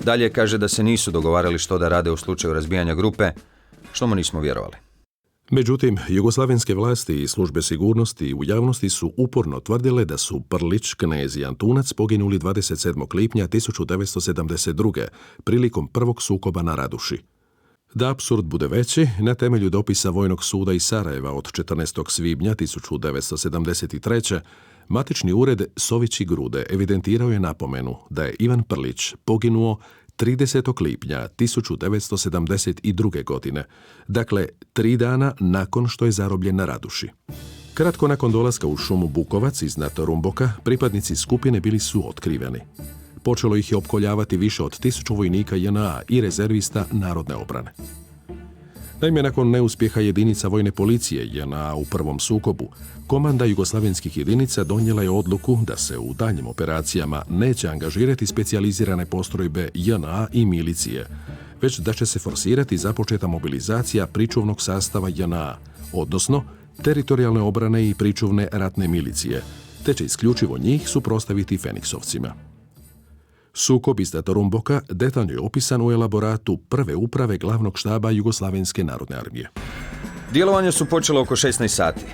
Dalje kaže da se nisu dogovarali što da rade u slučaju razbijanja grupe, što mu nismo vjerovali. Međutim, jugoslavenske vlasti i službe sigurnosti u javnosti su uporno tvrdile da su Prlić, Knez i Antunac poginuli 27. lipnja 1972. prilikom prvog sukoba na Raduši. Da apsurd bude veći, na temelju dopisa Vojnog suda iz Sarajeva od 14. svibnja 1973. Matični ured Sović i Grude evidentirao je napomenu da je Ivan Prlić poginuo 30. lipnja 1972. godine, dakle 3 dana nakon što je zarobljen na Raduši. Kratko nakon dolaska u šumu Bukovac iznad Rumboka, pripadnici skupine bili su otkriveni. Počelo ih je opkoljavati više od 1000 vojnika JNA i rezervista narodne obrane. Naime, nakon neuspjeha jedinica vojne policije JNA u prvom sukobu, komanda jugoslavenskih jedinica donijela je odluku da se u daljnjim operacijama neće angažirati specijalizirane postrojbe JNA i milicije, već da će se forsirati započeta mobilizacija pričuvnog sastava JNA, odnosno teritorijalne obrane i pričuvne ratne milicije, te će isključivo njih suprotstaviti Feniksovcima. Sukob iznad Rumboka detaljno je opisan u elaboratu prve uprave glavnog štaba Jugoslavenske narodne armije. Djelovanje su počelo oko 16 sati.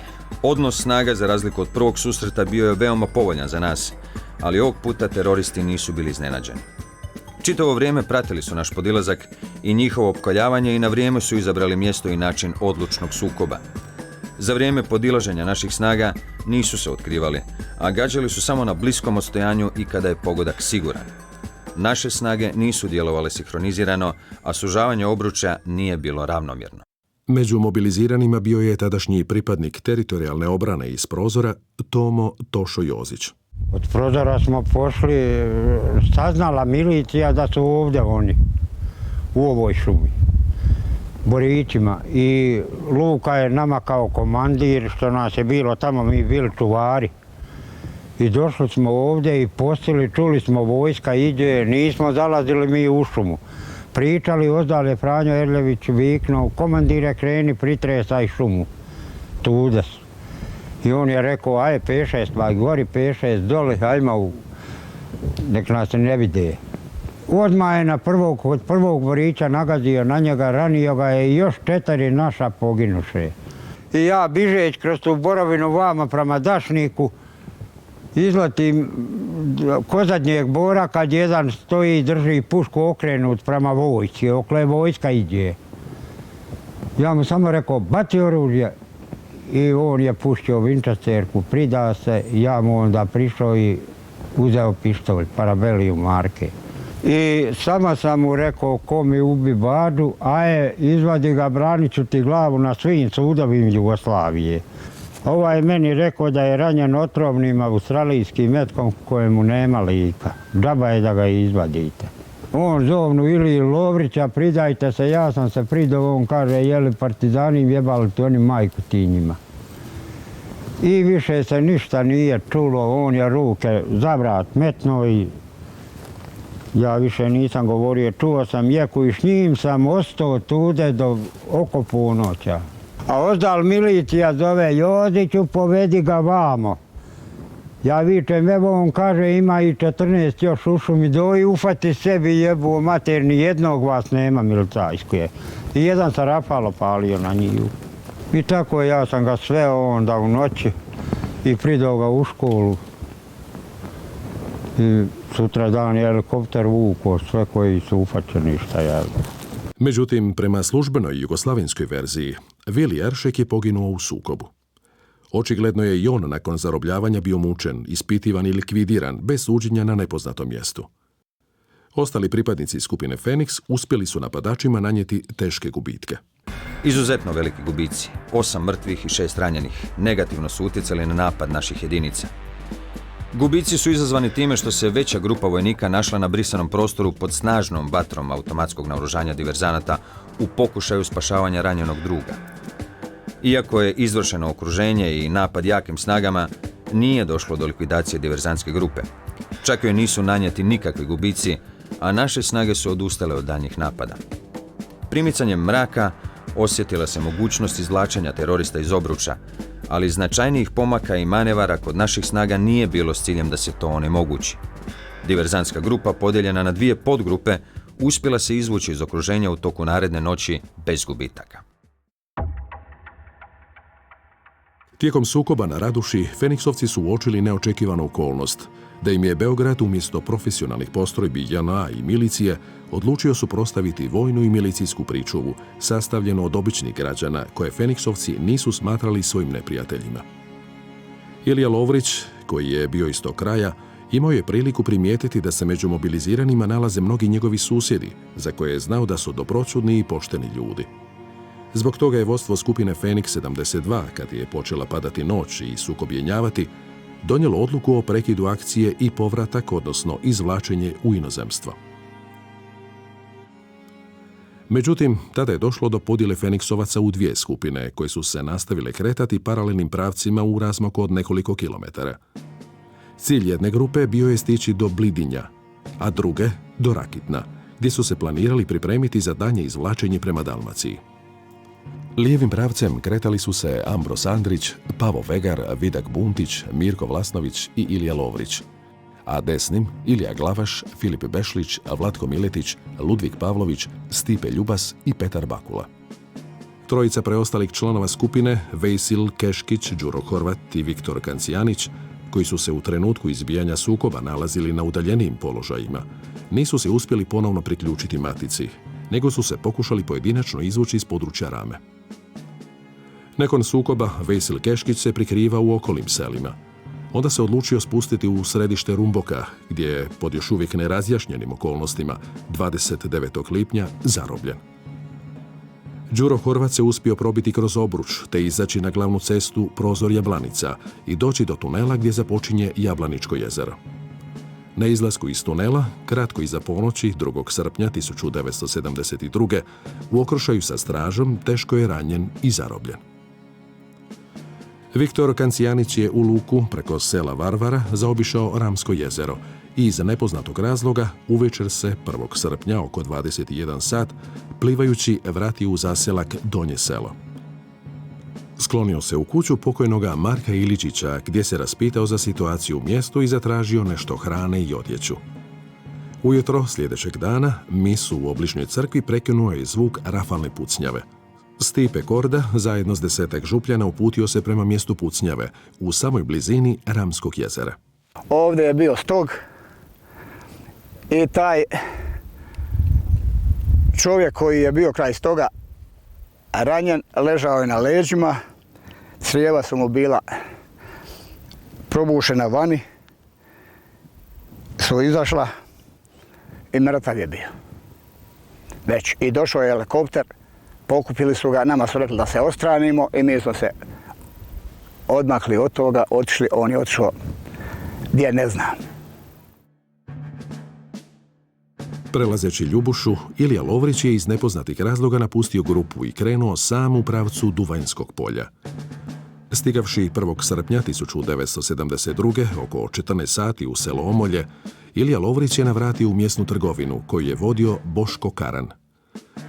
Odnos snaga, za razliku od prvog susreta, bio je veoma povoljan za nas, ali ovog puta teroristi nisu bili iznenađeni. Čitavo vrijeme pratili su naš podilazak i njihovo opkoljavanje i na vrijeme su izabrali mjesto i način odlučnog sukoba. Za vrijeme podilaženja naših snaga nisu se otkrivali, a gađali su samo na bliskom odstojanju i kada je pogodak siguran. Naše snage nisu djelovale sinhronizirano, a sužavanje obručja nije bilo ravnomjerno. Među mobiliziranima bio je tadašnji pripadnik teritorijalne obrane iz Prozora, Tomo Tošo Jozić. Od Prozora smo pošli, saznala milicija da su ovdje oni, u ovoj šumi, Borićima. I Luka je nama kao komandir, što nas je bilo tamo, mi bili čuvari. I došli smo ovdje i postili, čuli smo vojska iđe, nismo zalazili mi u šumu. Pričali, ozdal je Franjo Erljević viknuo, komandire kreni, pritresaj šumu, tude su. I on je rekao, aj 5-6, pa gori 5-6, dole, ajmo, nek nas ne vide. Odmah je kod prvog Borića nagazio na njega, ranio ga je i još 4 naša poginuše. I ja bižeć kroz tu borovinu vama prema Dašniku, izletim ko zadnjeg bora kad jedan stoji i drži pušku okrenut prema vojsci, okle vojska iđe. Ja mu samo rekao, baci oružje. I on je puštio Winchesterku, prida se, ja mu onda prišao i uzeo pištolj, Parabellum marke. I sama sam mu rekao, ko mi ubi Badu, aje, izvadi ga, branit ću ti glavu na svim sudovima Jugoslavije. Ovaj je meni rekao da je ranjen otrovnim australijskim metkom kojemu nema lika. Džaba je da ga izvadite. On zovnu ili Lovrića, pridajte se, ja sam se pridao, on kaže, jeli partizani jebali ti oni majku ti njima. I više se ništa nije čulo, on je ruke za vrat metno i ja više nisam govorio, čuo sam jeku i s njim sam ostao tude do oko ponoća. A ozdal milicija zove Joziću, povedi ga vamo. Ja vičem, evo on kaže, ima i 14 još u šumi, doji ufati sebi jebu mater, ni jednog vas nema milicajske. I jedan sam rafalo palio na njiju. I tako ja sam ga sveo onda u noći i pridao ga u školu. I sutra dan je helikopter vuko sve koji su ufaćeni šta je. Međutim, prema službenoj jugoslavenskoj verziji, Vili Eršek je poginuo u sukobu. Očigledno je i on nakon zarobljavanja bio mučen, ispitivan i likvidiran bez suđenja na nepoznatom mjestu. Ostali pripadnici skupine Feniks uspjeli su napadačima nanijeti teške gubitke. Izuzetno veliki gubici, 8 mrtvih i 6 ranjenih, negativno su utjecali na napad naših jedinica. Gubici su izazvani time što se veća grupa vojnika našla na brisanom prostoru pod snažnom vatrom automatskog naoružanja diverzanata u pokušaju spašavanja ranjenog druga. Iako je izvršeno okruženje i napad jakim snagama, nije došlo do likvidacije diverzantske grupe. Čak joj nisu nanijeti nikakvi gubici, a naše snage su odustale od daljnjih napada. Primicanjem mraka osjetila se mogućnost izvlačenja terorista iz obruča, ali značajnijih pomaka i manevara kod naših snaga nije bilo s ciljem da se to onemogući. Diverzantska grupa, podijeljena na 2 podgrupe, uspjela se izvući iz okruženja u toku naredne noći bez gubitaka. Tijekom sukoba na Raduši, Feniksovci su uočili neočekivanu okolnost, da im je Beograd umjesto profesionalnih postrojbi JNA i milicije odlučio suprotstaviti vojnu i milicijsku pričuvu, sastavljenu od običnih građana koje Feniksovci nisu smatrali svojim neprijateljima. Ilija Lovrić, koji je bio iz tog kraja, imao je priliku primijetiti da se među mobiliziranima nalaze mnogi njegovi susjedi, za koje je znao da su dobroćudni i pošteni ljudi. Zbog toga je vodstvo skupine Feniks 72, kad je počela padati noć i sukob jenjavati, donijelo odluku o prekidu akcije i povratak, odnosno izvlačenje u inozemstvo. Međutim, tada je došlo do podjele Feniksovaca u 2 skupine, koje su se nastavile kretati paralelnim pravcima u razmaku od nekoliko kilometara. Cilj jedne grupe bio je stići do Blidinja, a druge do Rakitna, gdje su se planirali pripremiti za daljnje izvlačenje prema Dalmaciji. Lijevim pravcem kretali su se Ambros Andrić, Pavo Vegar, Vidak Buntić, Mirko Vlasnović i Ilija Lovrić, a desnim Ilija Glavaš, Filip Bešlić, Vlatko Miletić, Ludvik Pavlović, Stipe Ljubas i Petar Bakula. Trojica preostalih članova skupine, Vejsil Keškić, Đuro Horvat i Viktor Kancijanić, koji su se u trenutku izbijanja sukoba nalazili na udaljenijim položajima, nisu se uspjeli ponovno priključiti matici, nego su se pokušali pojedinačno izvući iz područja Rame. Nakon sukoba, Vejsil Keškić se prikriva u okolnim selima, Onda se odlučio spustiti u središte Rumboka, gdje je pod još uvijek nerazjašnjenim okolnostima 29. lipnja zarobljen. Đuro Horvat se uspio probiti kroz obruč te izaći na glavnu cestu Prozor Jablanica i doći do tunela gdje započinje Jablaničko jezero. Na izlasku iz tunela, kratko iza ponoći 2. srpnja 1972. u okršaju sa stražom teško je ranjen i zarobljen. Viktor Kancijanić je u luku preko sela Varvara zaobišao Ramsko jezero i iz nepoznatog razloga uvečer se 1. srpnja oko 21 sat plivajući vratio u zaselak Donje selo. Sklonio se u kuću pokojnoga Marka Iličića gdje se raspitao za situaciju u mjestu i zatražio nešto hrane i odjeću. Ujutro sljedećeg dana misu u obližnjoj crkvi prekinuo je zvuk rafalne pucnjave. Stipe Korda zajedno s 10 župljana uputio se prema mjestu pucnjave u samoj blizini Ramskog jezera. Ovdje je bio stog i taj čovjek koji je bio kraj stoga ranjen, ležao je na leđima, crijeva su mu bila probušena vani, su izašla i mrtav je bio. Već i došao je helikopter, pokupili su ga, nama su rekli da se odstranimo i mi smo se odmakli od toga, otišli, on je otišao gdje ne znam. Prelazeći Ljubušu, Ilija Lovrić je iz nepoznatih razloga napustio grupu i krenuo sam u pravcu Duvanjskog polja. Stigavši 1. srpnja 1972. oko 14 sati u selo Omolje, Ilija Lovrić je navratio u mjesnu trgovinu koju je vodio Boško Karan.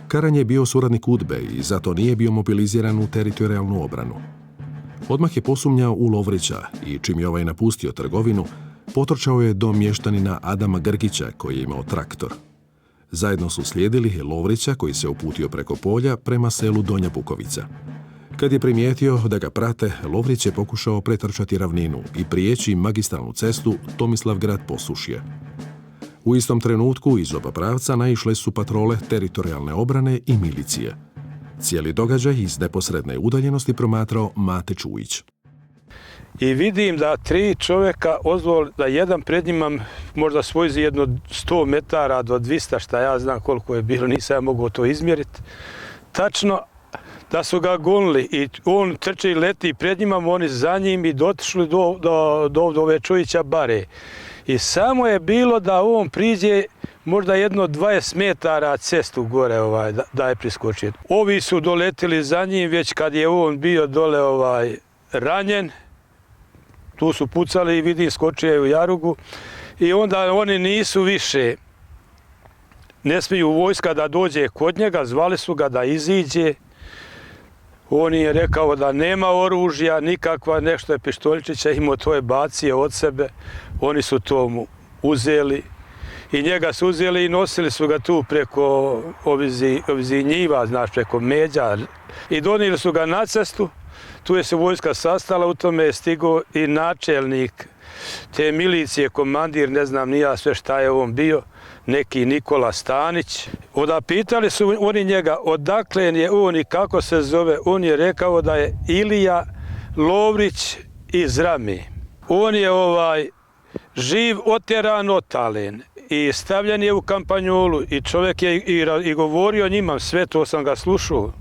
Karan je bio suradnik UDBE i zato nije bio mobiliziran u teritorijalnu obranu. Odmah je posumnjao u Lovrića i čim je ovaj napustio trgovinu, potrčao je do mještanina Adama Grgića koji je imao traktor. Zajedno su slijedili Lovrića koji se uputio preko polja prema selu Donja Bukovica. Kad je primijetio da ga prate, Lovrić je pokušao pretrčati ravninu i prijeći magistralnu cestu Tomislavgrad-Posušje. U istom trenutku iz oba pravca naišle su patrole teritorijalne obrane i milicije. Cijeli događaj iz neposredne udaljenosti promatrao Mate Čujić. I vidim da 3 čovjeka ozvoli da jedan pred njima možda svoji jedno 100 metara do 200, šta ja znam koliko je bilo, nisam ja mogao to izmjeriti. Tačno da su ga gonili i on trče i leti pred njima, oni za njim i dotišli do ove Čujića bare. I samo je bilo da on priđe možda jedno 20 metara cestu gore da je priskočio. Ovi su doletili za njim već kad je on bio dole ranjen. Tu su pucali i vidim skočio je u jarugu i onda oni nisu više, ne smiju vojska da dođe kod njega, zvali su ga da iziđe. On je rekao da nema oružja, nikakva, nešto je pištoljičića imao, to je bacio od sebe. Oni su to mu uzeli i njega su uzeli i nosili su ga tu preko ovizi njiva, znaš, preko međa i donijeli su ga na cestu. Tu je se vojska sastala, u tome je stigao i načelnik te milicije, komandir, ne znam ni ja sve šta je on bio, neki Nikola Stanić. Onda pitali su oni njega odakle je on i kako se zove. On je rekao da je Ilija Lovrić iz Rami. On je živ otjeran otalen i stavljen je u kampanjolu i čovjek je i govorio njima, sve to sam ga slušao.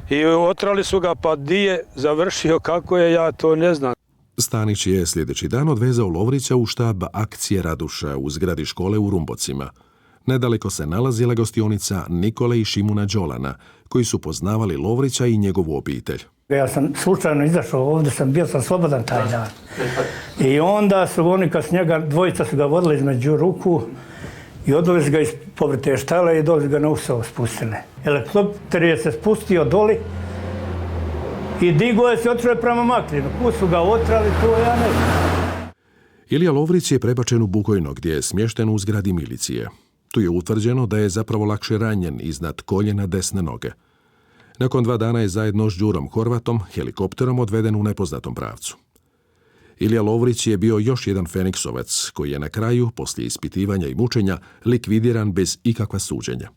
I otrali su ga, pa di je završio, kako je, ja to ne znam. Stanić je sljedeći dan odvezao Lovrića u štab akcije Raduša u zgradi škole u Rumbocima. Nedaleko se nalazila gostionica Nikole i Šimuna Đolana, koji su poznavali Lovrića i njegovu obitelj. Ja sam slučajno izašao ovdje, bio sam slobodan taj dan. I onda su oni kad s njega, dvojica su ga vodili između ruku i odveli su ga iz povrte štale i doli ga na Usovo spustili. Helikopter je se spustio doli i digo je se, otišao je prema Maklinu. Kud su ga otrali, to ja ne znam. Ilija Lovrić je prebačen u Bukojno gdje je smješten u zgradi milicije. Tu je utvrđeno da je zapravo lakše ranjen iznad koljena desne noge. Nakon 2 dana je zajedno s Đurom Horvatom helikopterom odveden u nepoznatom pravcu. Ilija Lovrić je bio još jedan Feniksovac koji je na kraju, poslije ispitivanja i mučenja, likvidiran bez ikakva suđenja.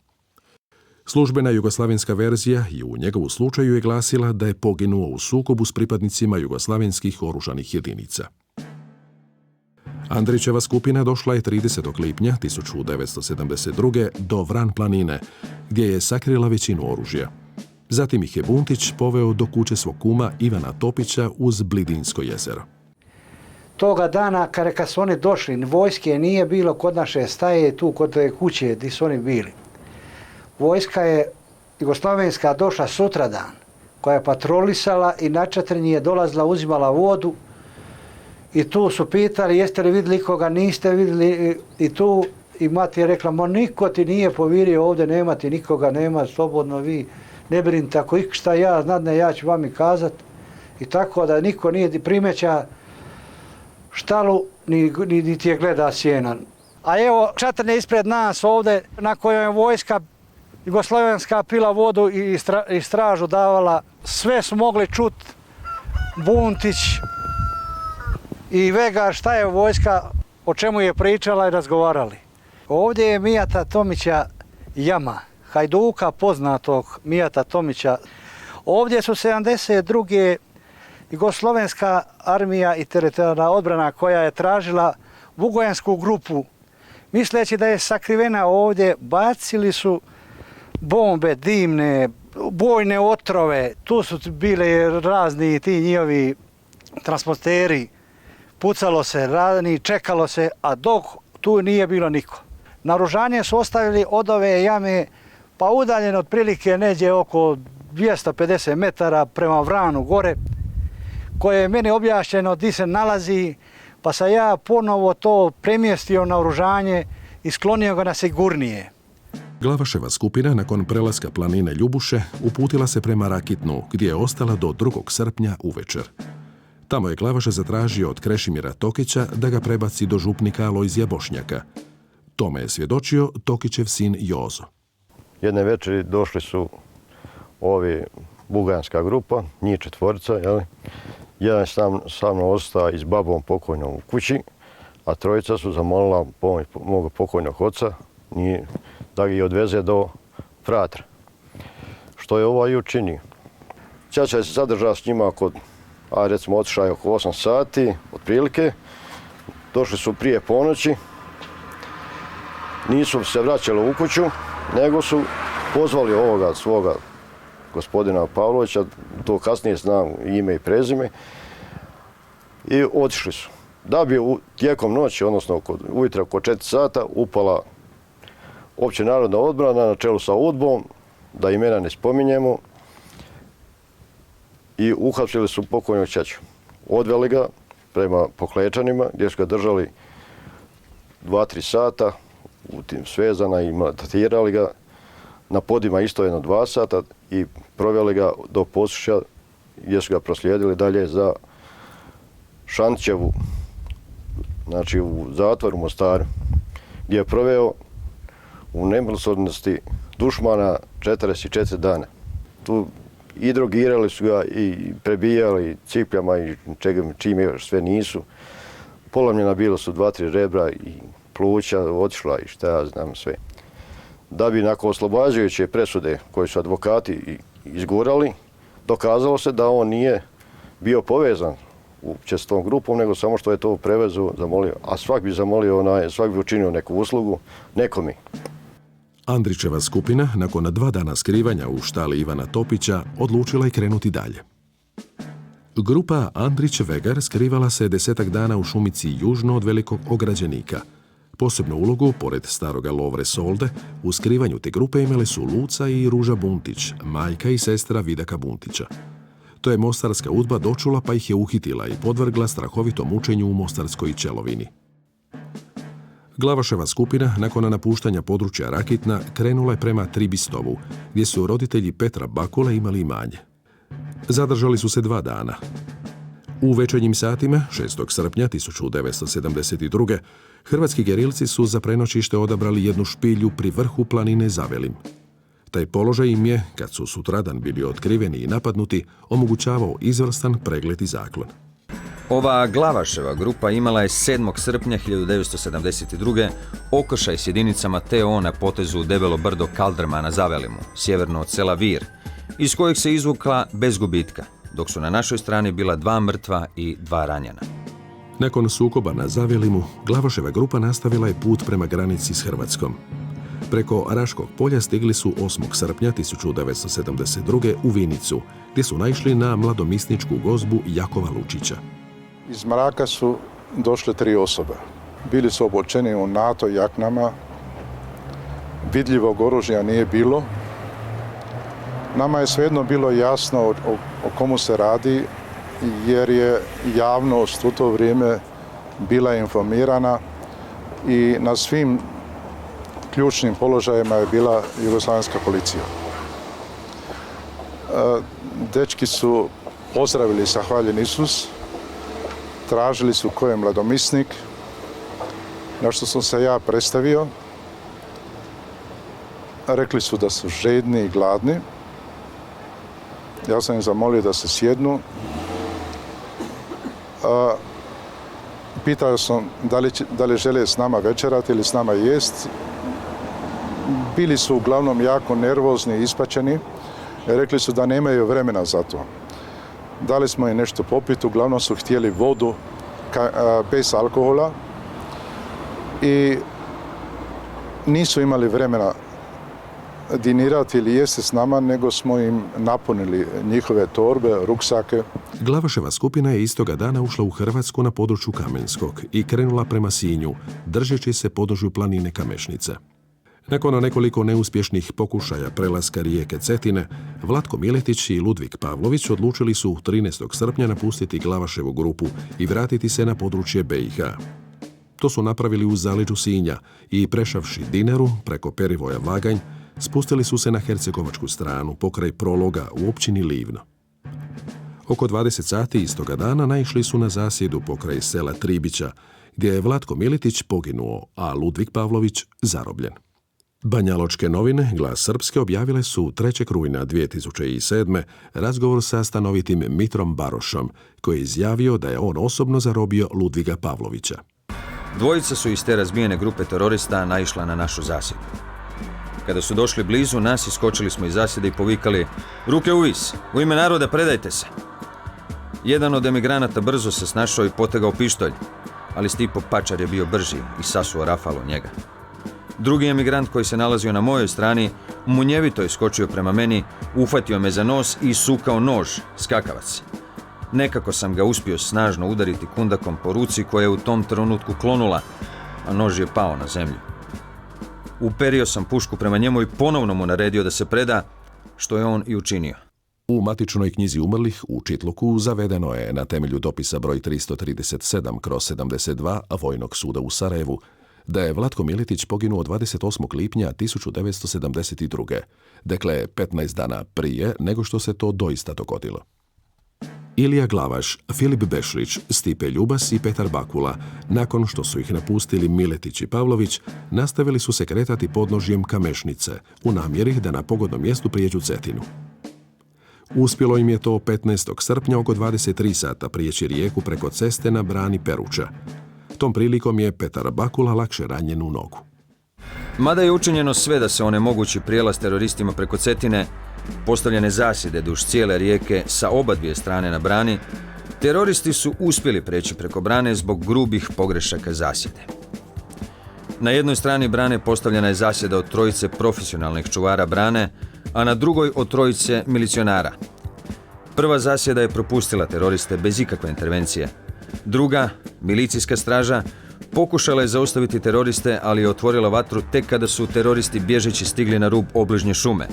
Službena jugoslavenska verzija i u njegovu slučaju je glasila da je poginuo u sukobu s pripadnicima jugoslavenskih oružanih jedinica. Andrićeva skupina došla je 30. lipnja 1972. do Vran planine, gdje je sakrila većinu oružja. Zatim ih je Buntić poveo do kuće svog kuma Ivana Topića uz Blidinsko jezero. Toga dana, kad su oni došli, vojske nije bilo kod naše staje, tu kod te kuće gdje su oni bili. Vojska je jugoslavenska došla sutradan, koja je patrolisala i na četvrnji je dolazila, uzimala vodu i tu su pitali jeste li vidjeli koga, niste vidjeli i tu i mati je rekla, mo niko ti nije povirio ovdje, nema ti nikoga, nema, slobodno vi, ne brinite, ako šta ja znadne, ja ću vam i kazat. I tako da niko nije primeća štalu, niti je gleda sjena. A evo čatrne ispred nas ovdje, na kojoj je vojska jugoslavenska pila vodu i stražu davala, sve su mogli čut, Buntić i Vegar, šta je vojska, o čemu je pričala i razgovarali. Ovdje je Mijata Tomića jama, hajduka poznatog Mijata Tomića. Ovdje su 72. Jugoslovenska armija i teritorijalna odbrana koja je tražila Vugojensku grupu, misleći da je sakrivena ovdje, bacili su bombe dimne, bojne otrove, tu su bile razni ti njihovi transporteri, pucalo se, radni, čekalo se, a dok tu nije bilo niko. Naoružanje su ostavili od ove jame, pa udaljeno otprilike neđe oko 250 metara prema Vranu gore, koje je meni objašnjeno gdje se nalazi, pa sam ja ponovo to premjestio naoružanje i sklonio ga na sigurnije. Glavaševa skupina nakon prelaska planine Ljubuše uputila se prema Rakitnu, gdje je ostala do 2. srpnja uvečer. Tamo je Glavaša zatražio od Krešimira Tokića da ga prebaci do župnika Alojzija Bošnjaka. Tome je svjedočio Tokićev sin Jozo. Jedne večeri došli su ovi buganska grupa, njih 4, jedan sa mnom ostao i s babom pokojnom u kući, a 3 su zamolila pomoć mog pokojnog oca da ga odveze do Fratra. Što je ovaj učinio. Ćaća je se zadržao s njima recimo otišao je oko 8 sati, otprilike. Došli su prije ponoći. Nisu se vraćali u kuću, nego su pozvali ovoga svoga gospodina Pavlovića, to kasnije znam ime i prezime, i otišli su. Da bi tijekom noći, odnosno ujutro oko 4 sata, upala Opće narodna odbrana na čelu sa UDBom, da imena ne spominjemo, i uhapsili su pokojnog ćaću. Odveli ga prema Poklečanima, gdje su ga držali 2-3 sata, u tim svezana i maltretirali ga, na podima isto 1-2 sata i proveli ga do Posušća, gdje su ga proslijedili dalje za Šantićevu, znači u zatvoru u Mostaru, gdje je proveo u nemilosrdnosti dušmana 44 dana. Tu i drogirali su ga i prebijali cipljama i čim još sve nisu. Polomljena bilo su 2-3 rebra i pluća otišla i šta ja znam sve. Da bi nakon oslobađajuće presude koje su advokati izgurali, dokazalo se da on nije bio povezan uopće s tom grupom, nego samo što je to prevezu zamolio. A svak bi zamolio, svak bi učinio neku uslugu nekomi. Andrićeva skupina, nakon 2 dana skrivanja u štali Ivana Topića, odlučila je krenuti dalje. Grupa Andrić-Vegar skrivala se 10 dana u šumici južno od Velikog Ograđenika. Posebnu ulogu, pored staroga Lovre Solde, u skrivanju te grupe imale su Luca i Ruža Buntić, majka i sestra Vidaka Buntića. To je mostarska UDBA dočula pa ih je uhitila i podvrgla strahovitom mučenju u Mostarskoj Čelovini. Glavaševa skupina, nakon napuštanja područja Rakitna, krenula je prema Tribistovu, gdje su roditelji Petra Bakule imali imanje. Zadržali su se 2 dana. U večernjim satima, 6. srpnja 1972. hrvatski gerilci su za prenoćište odabrali jednu špilju pri vrhu planine Zavelim. Taj položaj im je, kad su sutradan bili otkriveni i napadnuti, omogućavao izvrstan pregled i zaklon. Ova Glavaševa grupa imala je 7. srpnja 1972. okršaj s jedinicama TO na potezu Debelo brdo Kaldrma na Zavelimu, sjeverno od sela Vir, iz kojeg se izvukla bez gubitka, dok su na našoj strani bila 2 mrtva i 2 ranjena. Nakon sukoba na Zavelimu, Glavaševa grupa nastavila je put prema granici s Hrvatskom. Preko Raškog polja stigli su 8. srpnja 1972. u Vinicu, gdje su naišli na mladomisničku gozbu Jakova Lučića. Iz mraka su došle 3 osobe. Bili su obučeni u NATO jaknama, vidljivog oružja nije bilo. Nama je svejedno bilo jasno o komu se radi, jer je javnost u to vrijeme bila informirana i na svim ključnim položajima je bila jugoslavenska policija. Dečki su pozdravili sa Hvaljen Isus, tražili su ko je mladomisnik, na što sam se ja predstavio. Rekli su da su žedni i gladni. Ja sam ih zamolio da se sjednu. Pitao sam da li žele s nama večerati ili s nama jest. Bili su uglavnom jako nervozni i ispaćeni. Rekli su da nemaju vremena za to. Dali smo im nešto popiti, uglavnom su htjeli vodu bez alkohola i nisu imali vremena dinirati ili jesti s nama, nego smo im napunili njihove torbe, ruksake. Glavaševa skupina je istoga dana ušla u Hrvatsku na području Kamenskog i krenula prema Sinju, držeći se podužju planine Kamešnice. Nakon nekoliko neuspješnih pokušaja prelaska rijeke Cetine, Vlatko Miletić i Ludvig Pavlović odlučili su 13. srpnja napustiti Glavaševu grupu i vratiti se na područje BiH. To su napravili u zaleđu Sinja i prešavši Dineru preko perivoja Vaganj, spustili su se na hercegovačku stranu pokraj Prologa u općini Livno. Oko 20 sati istoga dana naišli su na zasjedu pokraj sela Tribića, gdje je Vlatko Miletić poginuo, a Ludvig Pavlović zarobljen. Banjaločke novine, Glas Srpske, objavile su 3. rujna 2007. razgovor sa stanovitim Mitrom Barošom, koji je izjavio da je on osobno zarobio Ludviga Pavlovića. Dvojica su iz te razbijene grupe terorista naišla na našu zasjedu. Kada su došli blizu nas, iskočili smo iz zasjede i povikali: "Ruke uvis, u ime naroda predajte se!" Jedan od emigranata brzo se snašao i potegao pištolj, ali Stipo Pačar je bio brži i sasuo rafal u njega. Drugi emigrant koji se nalazio na mojoj strani munjevito je skočio prema meni, uhvatio me za nos i sukao nož, skakavac. Nekako sam ga uspio snažno udariti kundakom po ruci koja je u tom trenutku klonula, a nož je pao na zemlju. Uperio sam pušku prema njemu i ponovno mu naredio da se preda, što je on i učinio. U matičnoj knjizi umrlih u Čitluku zavedeno je na temelju dopisa broj 337/72 Vojnog suda u Sarajevu da je Vlatko Miletić poginuo 28. lipnja 1972. Dakle, 15 dana prije nego što se to doista dogodilo. Ilija Glavaš, Filip Bešlić, Stipe Ljubas i Petar Bakula, nakon što su ih napustili Miletić i Pavlović, nastavili su se kretati podnožjem Kamešnice u namjeri da na pogodnom mjestu prijeđu Cetinu. Uspjelo im je to 15. srpnja oko 23 sata prijeći rijeku preko ceste na brani Peruča. Tom prilikom je Petar Bakula lakše ranjen u nogu. Mada je učinjeno sve da se onemogući prijelaz teroristima preko Cetine, postavljene zasjede duž cijele rijeke sa obadvije strane na brani, teroristi su uspjeli preći preko brane zbog grubih pogrešaka zasjede. Na jednoj strani brane postavljena je zasjeda od 3 profesionalnih čuvara brane, a na drugoj od 3 milicionara. Prva zasjeda je propustila teroriste bez ikakve intervencije. Druga, milicijska straža, pokušala je zaustaviti teroriste, ali je otvorila vatru tek kada su teroristi bježeći stigli na rub obližnje šume.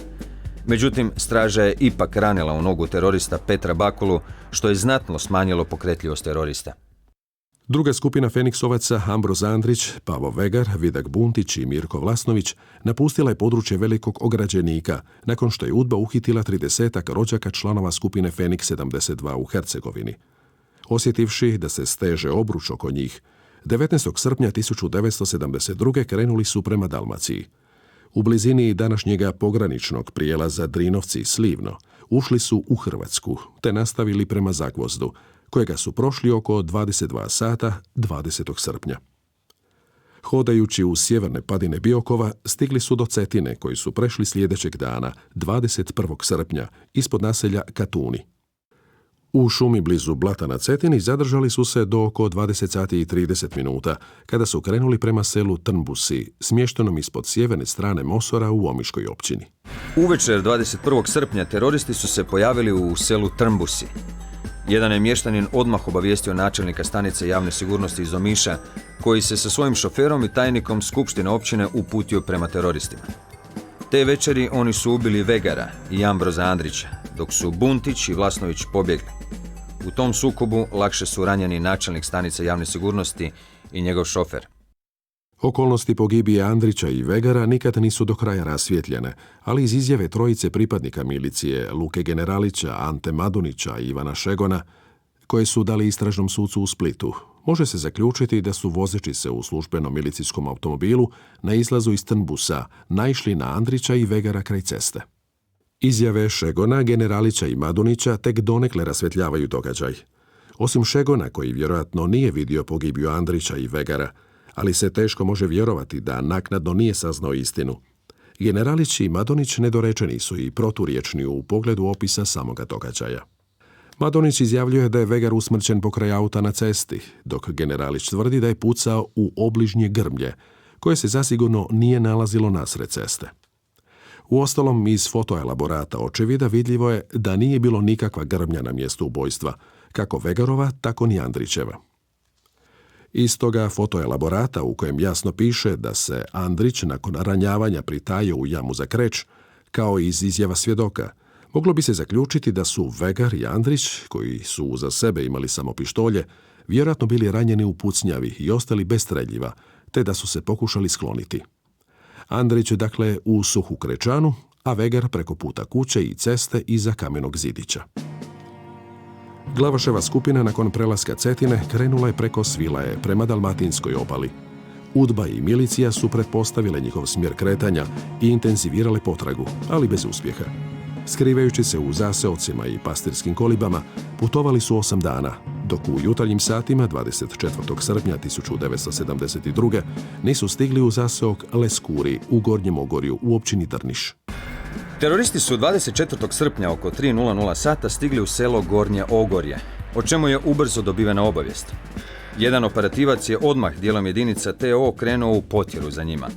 Međutim, straža je ipak ranila u nogu terorista Petra Bakulu, što je znatno smanjilo pokretljivost terorista. Druga skupina Feniksovaca, Ambroz Andrić, Pavo Vegar, Vidak Buntić i Mirko Vlasnović, napustila je područje Velikog Ograđenika, nakon što je UDBA uhitila 30-ak rođaka članova skupine Feniks 72 u Hercegovini. Osjetivši da se steže obruč oko njih, 19. srpnja 1972. krenuli su prema Dalmaciji. U blizini današnjega pograničnog prijelaza Drinovci-Slivno ušli su u Hrvatsku, te nastavili prema Zagvozdu, kojega su prošli oko 22 sata 20. srpnja. Hodajući u sjeverne padine Biokova, stigli su do Cetine, koji su prešli sljedećeg dana, 21. srpnja, ispod naselja Katuni. U šumi blizu Blata na Cetini zadržali su se do oko 20 sati i 30 minuta, kada su krenuli prema selu Trnbusi, smještenom ispod sjeverne strane Mosora u Omiškoj općini. Uvečer 21. srpnja teroristi su se pojavili u selu Trnbusi. Jedan je mještanin odmah obavijestio načelnika stanice javne sigurnosti iz Omiša, koji se sa svojim šoferom i tajnikom skupštine općine uputio prema teroristima. Te večeri oni su ubili Vegara i Ambroza Andrića, dok su Buntić i Vlasnović pobjegli. U tom sukobu lakše su ranjeni načelnik stanice javne sigurnosti i njegov šofer. Okolnosti pogibije Andrića i Vegara nikad nisu do kraja rasvjetljene, ali iz izjave trojice pripadnika milicije, Luke Generalića, Ante Madunića i Ivana Šegona, koje su dali istražnom sucu u Splitu, može se zaključiti da su vozeći se u službenom milicijskom automobilu na izlazu iz Trnbusa naišli na Andrića i Vegara kraj ceste. Izjave Šegona, Generalića i Madunića tek donekle rasvjetljavaju događaj. Osim Šegona, koji vjerojatno nije vidio pogibiju Andrića i Vegara, ali se teško može vjerovati da naknadno nije saznao istinu, Generalić i Madonić nedorečeni su i proturječni u pogledu opisa samoga događaja. Madonić izjavljuje da je Vegar usmrćen pokraj auta na cesti, dok Generalić tvrdi da je pucao u obližnje grmlje, koje se zasigurno nije nalazilo nasred ceste. Uostalom, iz fotoelaborata očevida vidljivo je da nije bilo nikakva grmlja na mjestu ubojstva, kako Vegarova, tako ni Andrićeva. Iz toga fotoelaborata, u kojem jasno piše da se Andrić nakon ranjavanja pritajio u jamu za kreć, kao i iz izjava svjedoka, moglo bi se zaključiti da su Vegar i Andrić, koji su uza sebe imali samo pištolje, vjerojatno bili ranjeni u pucnjavi i ostali bez streljiva, te da su se pokušali skloniti. Andrić dakle u suhu krečanu, a Vegar preko puta kuće i ceste iza kamenog zidića. Glavaševa skupina nakon prelaska Cetine krenula je preko Svilaje prema Dalmatinskoj obali. Udba i milicija su pretpostavile njihov smjer kretanja i intenzivirale potragu, ali bez uspjeha. Skrivajući se u zaseocima i pastirskim kolibama, putovali su 8 dana, dok u jutarnjim satima 24. srpnja 1972. nisu stigli u zaseok Leskuri u Gornjem Ogorju u općini Drniš. Teroristi su 24. srpnja oko 3:00 sata stigli u selo Gornje Ogorje, o čemu je ubrzo dobivena obavijest. Jedan operativac je odmah dijelom jedinica TO krenuo u potjeru za njima.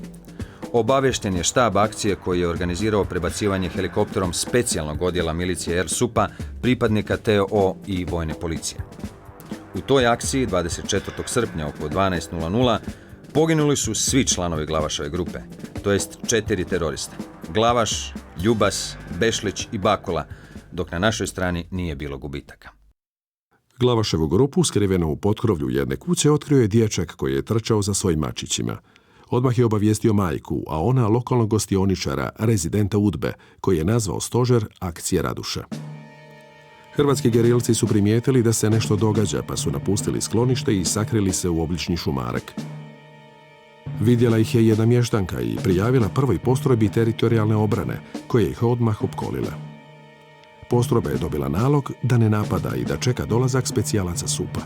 Obavješten je štab akcije koji je organizirao prebacivanje helikopterom specijalnog odjela milicije RSUP-a, pripadnika TO i vojne policije. U toj akciji 24. srpnja oko 12:00 poginuli su svi članovi Glavašove grupe, to jest 4 teroriste. Glavaš, Ljubas, Bešlić i Bakula, dok na našoj strani nije bilo gubitaka. Glavaševu grupu, skrivenu u potkrovlju jedne kuće, otkrio je dječak koji je trčao za svojim mačićima. Odmah je obavijestio majku, a ona lokalnog gostioničara, rezidenta Udbe, koji je nazvao stožer akcije Raduša. Hrvatski gerilci su primijetili da se nešto događa, pa su napustili sklonište i sakrili se u obližnji šumarak. Vidjela ih je jedna mještanka i prijavila prvoj postrojbi teritorijalne obrane, koja ih odmah opkolila. Postrojba je dobila nalog da ne napada i da čeka dolazak specijalaca SUP-a.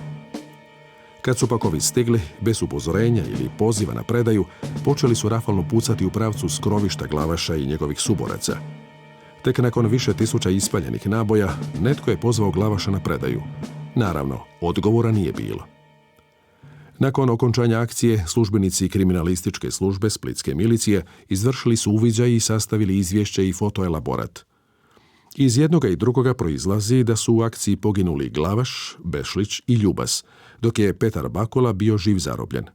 Kad su pakovi stigli, bez upozorenja ili poziva na predaju, počeli su rafalno pucati u pravcu skrovišta Glavaša i njegovih suboraca. Tek nakon više tisuća ispaljenih naboja, netko je pozvao Glavaša na predaju. Naravno, odgovora nije bilo. Nakon okončanja akcije, službenici kriminalističke službe Splitske milicije izvršili su uviđaj i sastavili izvješće i fotoelaborat. Iz jednoga i drugoga proizlazi da su u akciji poginuli Glavaš, Bešlić i Ljubas, dok je Petar Bakula bio živ zarobljen.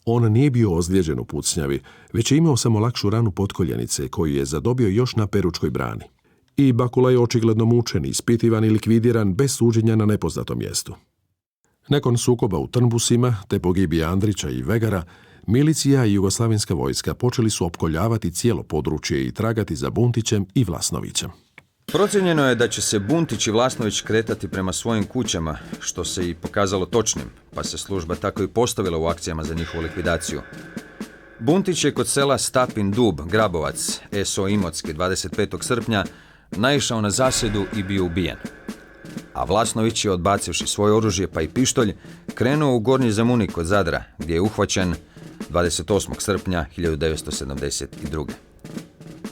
On nije bio ozlijeđen u pucnjavi, već je imao samo lakšu ranu potkoljenice koju je zadobio još na Peručkoj brani. I Bakula je očigledno mučen, ispitivan i likvidiran bez suđenja na nepoznatom mjestu. Nakon sukoba u Trnbusima te pogibije Andrića i Vegara, milicija i jugoslavenska vojska počeli su opkoljavati cijelo područje i tragati za Buntićem i Vlasnovićem. Procijenjeno je da će se Buntić i Vlasnović kretati prema svojim kućama, što se i pokazalo točnim, pa se služba tako i postavila u akcijama za njihovu likvidaciju. Buntić je kod sela Stapin Dub, Grabovac, SO Imotski, 25. srpnja, naišao na zasjedu i bio ubijen. A a Vlasnović je, odbacivši svoje oružje pa i pištolj, krenuo u Gornji Zemunik kod Zadra, gdje je uhvaćen 28. srpnja 1972.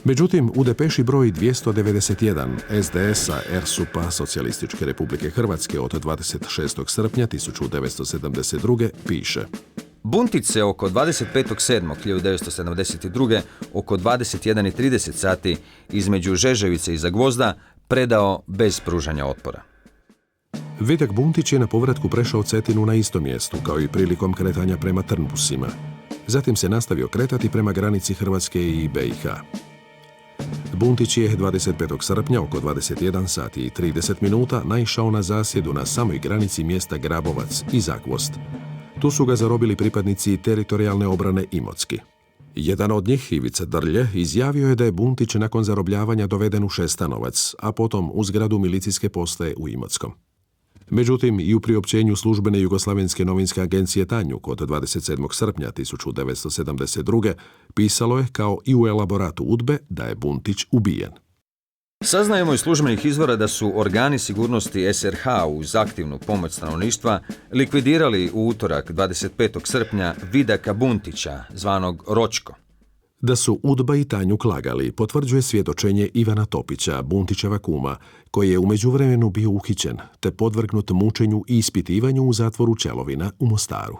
Međutim, u depeši broj 291 SDS-a RSUP-a Socijalističke Republike Hrvatske od 26. srpnja 1972. piše: Buntić se oko 25.7.1972. oko 21:30 sati između Žeževice i Zagvozda predao bez pružanja otpora. Vidak Buntić je na povratku prešao Cetinu na istom mjestu, kao i prilikom kretanja prema Trnbusima. Zatim se nastavio kretati prema granici Hrvatske i BiH. Buntić je 25. srpnja oko 21 sati i 30 minuta naišao na zasjedu na samoj granici mjesta Grabovac i Zagvozd. Tu su ga zarobili pripadnici teritorijalne obrane Imotski. Jedan od njih, Ivica Drlje, izjavio je da je Buntić nakon zarobljavanja doveden u Šestanovac, a potom u zgradu milicijske postaje u Imotskom. Međutim, i u priopćenju službene Jugoslavenske novinske agencije Tanjuk od 27. srpnja 1972. pisalo je, kao i u elaboratu UDBE, da je Buntić ubijen. Saznajemo iz službenih izvora da su organi sigurnosti SRH uz aktivnu pomoć stanovništva likvidirali u utorak 25. srpnja Vidaka Buntića, zvanog Ročko. Da su UDBA i Tanjuk lagali, potvrđuje svjedočenje Ivana Topića, Buntićeva kuma, koji je u međuvremenu bio uhićen, te podvrgnut mučenju i ispitivanju u zatvoru Čelovina u Mostaru.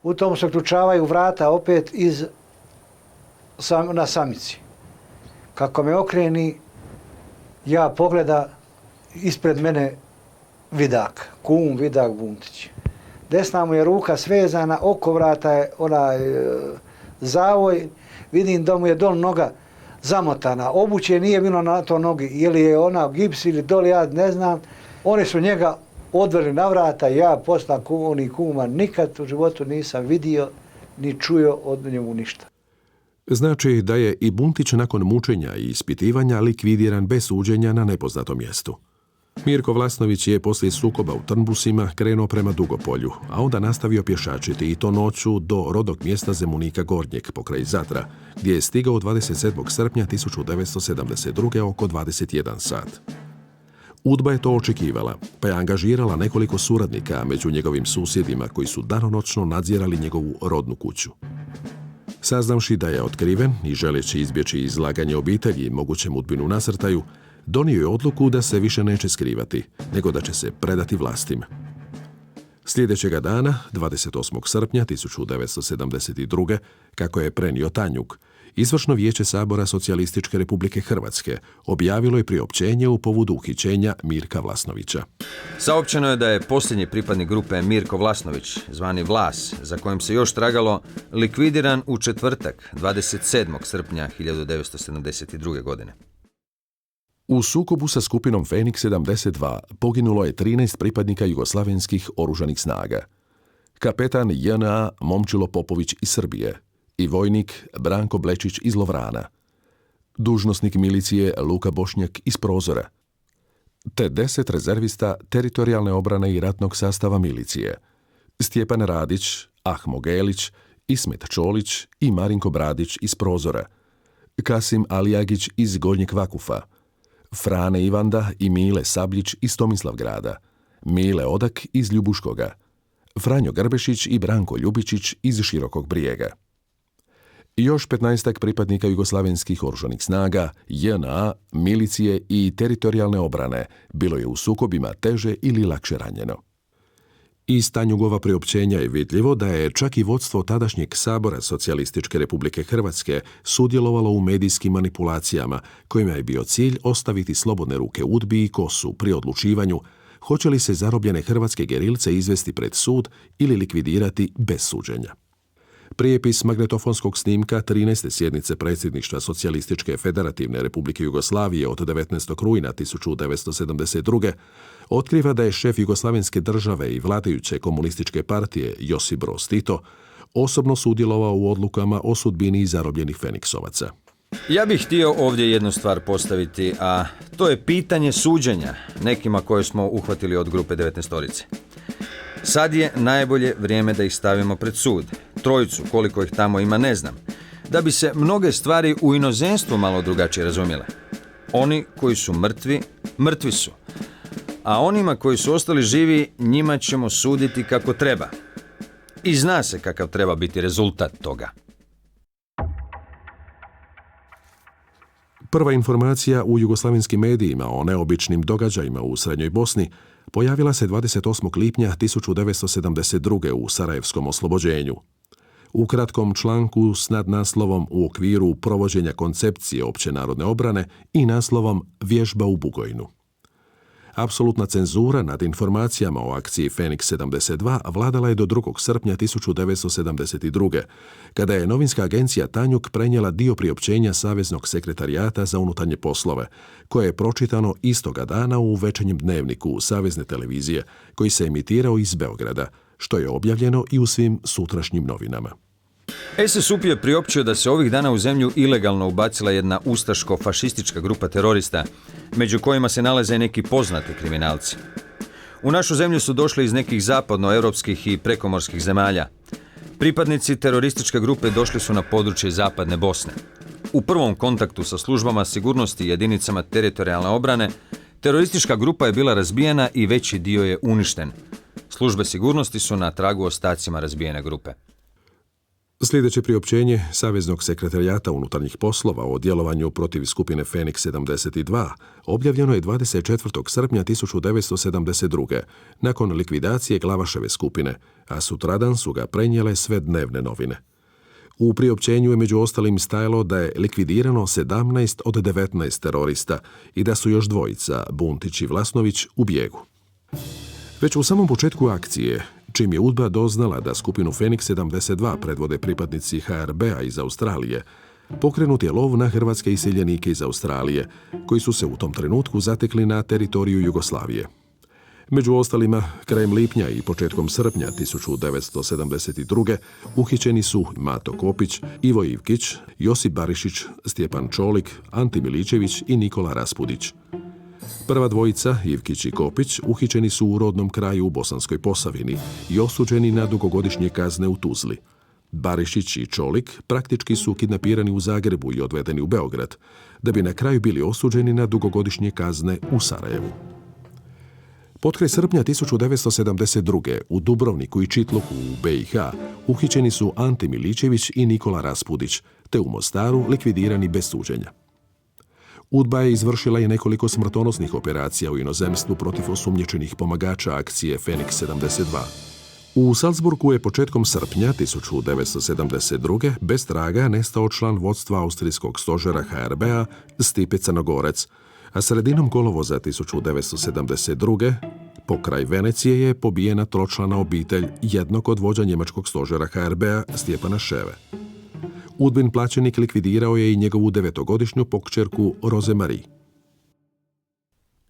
U tom se ključavaju vrata opet na samici. Kako me okreni, ja pogleda ispred mene Vidak, kum Vidak Buntić. Desna mu je ruka svezana, oko vrata je onaj zavoj, vidim da mu je dol noga zamotana. Obuće nije bilo na to nogi, ili je ona gips ili dol, ja ne znam. Oni su njega odveli na vrata, ja posla kuma nikad u životu nisam vidio ni čuo od njemu ništa. Znači da je i Buntić nakon mučenja i ispitivanja likvidiran bez suđenja na nepoznatom mjestu. Mirko Vlasnović je poslije sukoba u Trnbusima krenuo prema Dugopolju, a onda nastavio pješačiti i to noću do rodnog mjesta Zemunika Gornjeg pokraj Zadra, gdje je stigao 27. srpnja 1972. oko 21 sat. UDBA je to očekivala, pa je angažirala nekoliko suradnika među njegovim susjedima koji su danonoćno nadzirali njegovu rodnu kuću. Saznavši da je otkriven i želeći izbjeći izlaganje obitelji mogućem udbinu nasrtaju, donio je odluku da se više neće skrivati, nego da će se predati vlastima. Sljedećega dana, 28. srpnja 1972. kako je prenio Tanjuk, Izvršno vijeće Sabora Socijalističke Republike Hrvatske objavilo je priopćenje u povodu uhićenja Mirka Vlasnovića. Saopćeno je da je posljednji pripadnik grupe Mirko Vlasnović, zvani Vlas, za kojim se još tragalo, likvidiran u četvrtak, 27. srpnja 1972. godine. U sukobu sa skupinom Feniks 72 poginulo je 13 pripadnika jugoslavenskih oružanih snaga. Kapetan JNA Momčilo Popović iz Srbije i vojnik Branko Blečić iz Lovrana, dužnosnik milicije Luka Bošnjak iz Prozora, te 10 rezervista teritorijalne obrane i ratnog sastava milicije, Stjepan Radić, Ahmo Gelić, Ismet Čolić i Marinko Bradić iz Prozora, Kasim Alijagić iz Gornjeg Vakufa, Frane Ivanda i Mile Sabljić iz Tomislavgrada, Mile Odak iz Ljubuškoga, Franjo Grbešić i Branko Ljubičić iz Širokog Brijega. Još 15 pripadnika jugoslavenskih oružanih snaga, JNA, milicije i teritorijalne obrane bilo je u sukobima teže ili lakše ranjeno. Iz Tanjugova priopćenja je vidljivo da je čak i vodstvo tadašnjeg Sabora Socijalističke Republike Hrvatske sudjelovalo u medijskim manipulacijama, kojima je bio cilj ostaviti slobodne ruke UDBI i KOS-u pri odlučivanju hoće li se zarobljene hrvatske gerilce izvesti pred sud ili likvidirati bez suđenja. Prijepis magnetofonskog snimka 13. sjednice predsjedništva Socijalističke Federativne Republike Jugoslavije od 19. rujna 1972. otkriva da je šef Jugoslavenske države i vladajuće komunističke partije Josip Broz Tito osobno sudjelovao u odlukama o sudbini zarobljenih Feniksovaca. Ja bih htio ovdje jednu stvar postaviti, a to je pitanje suđenja nekima koje smo uhvatili od grupe 19-orice. Sad je najbolje vrijeme da ih stavimo pred sud. Trojicu, koliko ih tamo ima, ne znam. Da bi se mnoge stvari u inozemstvu malo drugačije razumjele. Oni koji su mrtvi, mrtvi su. a onima koji su ostali živi, njima ćemo suditi kako treba. I zna se kakav treba biti rezultat toga. Prva informacija u jugoslavenskim medijima o neobičnim događajima u Srednjoj Bosni pojavila se 28. lipnja 1972. u Sarajevskom oslobođenju. U kratkom članku s nadnaslovom U okviru provođenja koncepcije općenarodne obrane i naslovom Vježba u Bugojnu. Apsolutna cenzura nad informacijama o akciji Feniks 72 vladala je do 2. srpnja 1972. kada je novinska agencija Tanjug prenijela dio priopćenja Saveznog sekretarijata za unutarnje poslove, koje je pročitano istoga dana u večernjem dnevniku Savezne televizije, koji se emitirao iz Beograda, što je objavljeno i u svim sutrašnjim novinama. SSUP je priopćio da se ovih dana u zemlju ilegalno ubacila jedna ustaško-fašistička grupa terorista, među kojima se nalaze i neki poznati kriminalci. U našu zemlju su došli iz nekih zapadnoevropskih i prekomorskih zemalja. Pripadnici terorističke grupe došli su na područje zapadne Bosne. U prvom kontaktu sa službama sigurnosti i jedinicama teritorijalne obrane, teroristička grupa je bila razbijena i veći dio je uništen. Službe sigurnosti su na tragu ostacima razbijene grupe. Sljedeće priopćenje Saveznog sekretarijata unutarnjih poslova o djelovanju protiv skupine Feniks 72 objavljeno je 24. srpnja 1972. nakon likvidacije Glavaševe skupine, a sutradan su ga prenijele sve dnevne novine. U priopćenju je među ostalim stajalo da je likvidirano 17 od 19 terorista i da su još dvojica, Buntić i Vlasnović, u bijegu. Već u samom početku akcije, čim je UDBA doznala da skupinu Feniks 72 predvode pripadnici HRB-a iz Australije, pokrenut je lov na hrvatske iseljenike iz Australije, koji su se u tom trenutku zatekli na teritoriju Jugoslavije. Među ostalima, krajem lipnja i početkom srpnja 1972. uhićeni su Mato Kopić, Ivo Ivkić, Josip Barišić, Stjepan Čolik, Ante Miličević i Nikola Raspudić. Prva dvojica, Ivkić i Kopić, uhićeni su u rodnom kraju u Bosanskoj Posavini i osuđeni na dugogodišnje kazne u Tuzli. Barišić i Čolik praktički su kidnapirani u Zagrebu i odvedeni u Beograd, da bi na kraju bili osuđeni na dugogodišnje kazne u Sarajevu. Potkraj srpnja 1972. u Dubrovniku i Čitluku u BiH uhićeni su Ante Miličević i Nikola Raspudić, te u Mostaru likvidirani bez suđenja. UDBA je izvršila i nekoliko smrtonosnih operacija u inozemstvu protiv osumnjičenih pomagača akcije Feniks 72. U Salzburgu je početkom srpnja 1972. bez traga nestao član vodstva austrijskog stožera HRB-a Stipe Crnogorac, a sredinom kolovoza 1972. pokraj Venecije je pobijena tročlana obitelj jednog od vođa njemačkog stožera HRB-a Stjepana Ševe. UDBA-in plaćenik likvidirao je i njegovu 9-godišnju pokćerku Roze Marie.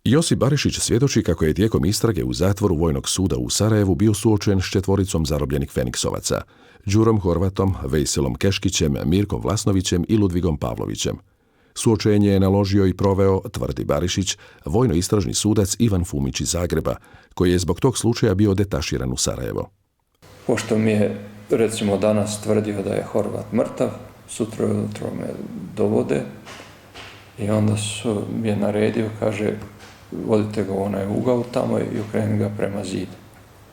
Josip Barišić svjedoči kako je tijekom istrage u zatvoru Vojnog suda u Sarajevu bio suočen s 4 zarobljenih Feniksovaca, Đurom Horvatom, Vejselom Keškićem, Mirkom Vlasnovićem i Ludvigom Pavlovićem. Suočenje je naložio i proveo, tvrdi Barišić, vojno-istražni sudac Ivan Fumić iz Zagreba, koji je zbog tog slučaja bio detaširan u Sarajevo. Pošto mi je, recimo, danas tvrdio da je Horvat mrtav, sutra ujutro me dovode i onda mi je naredio, kaže, vodite ga u onaj ugao tamo i okreni ga prema zidu.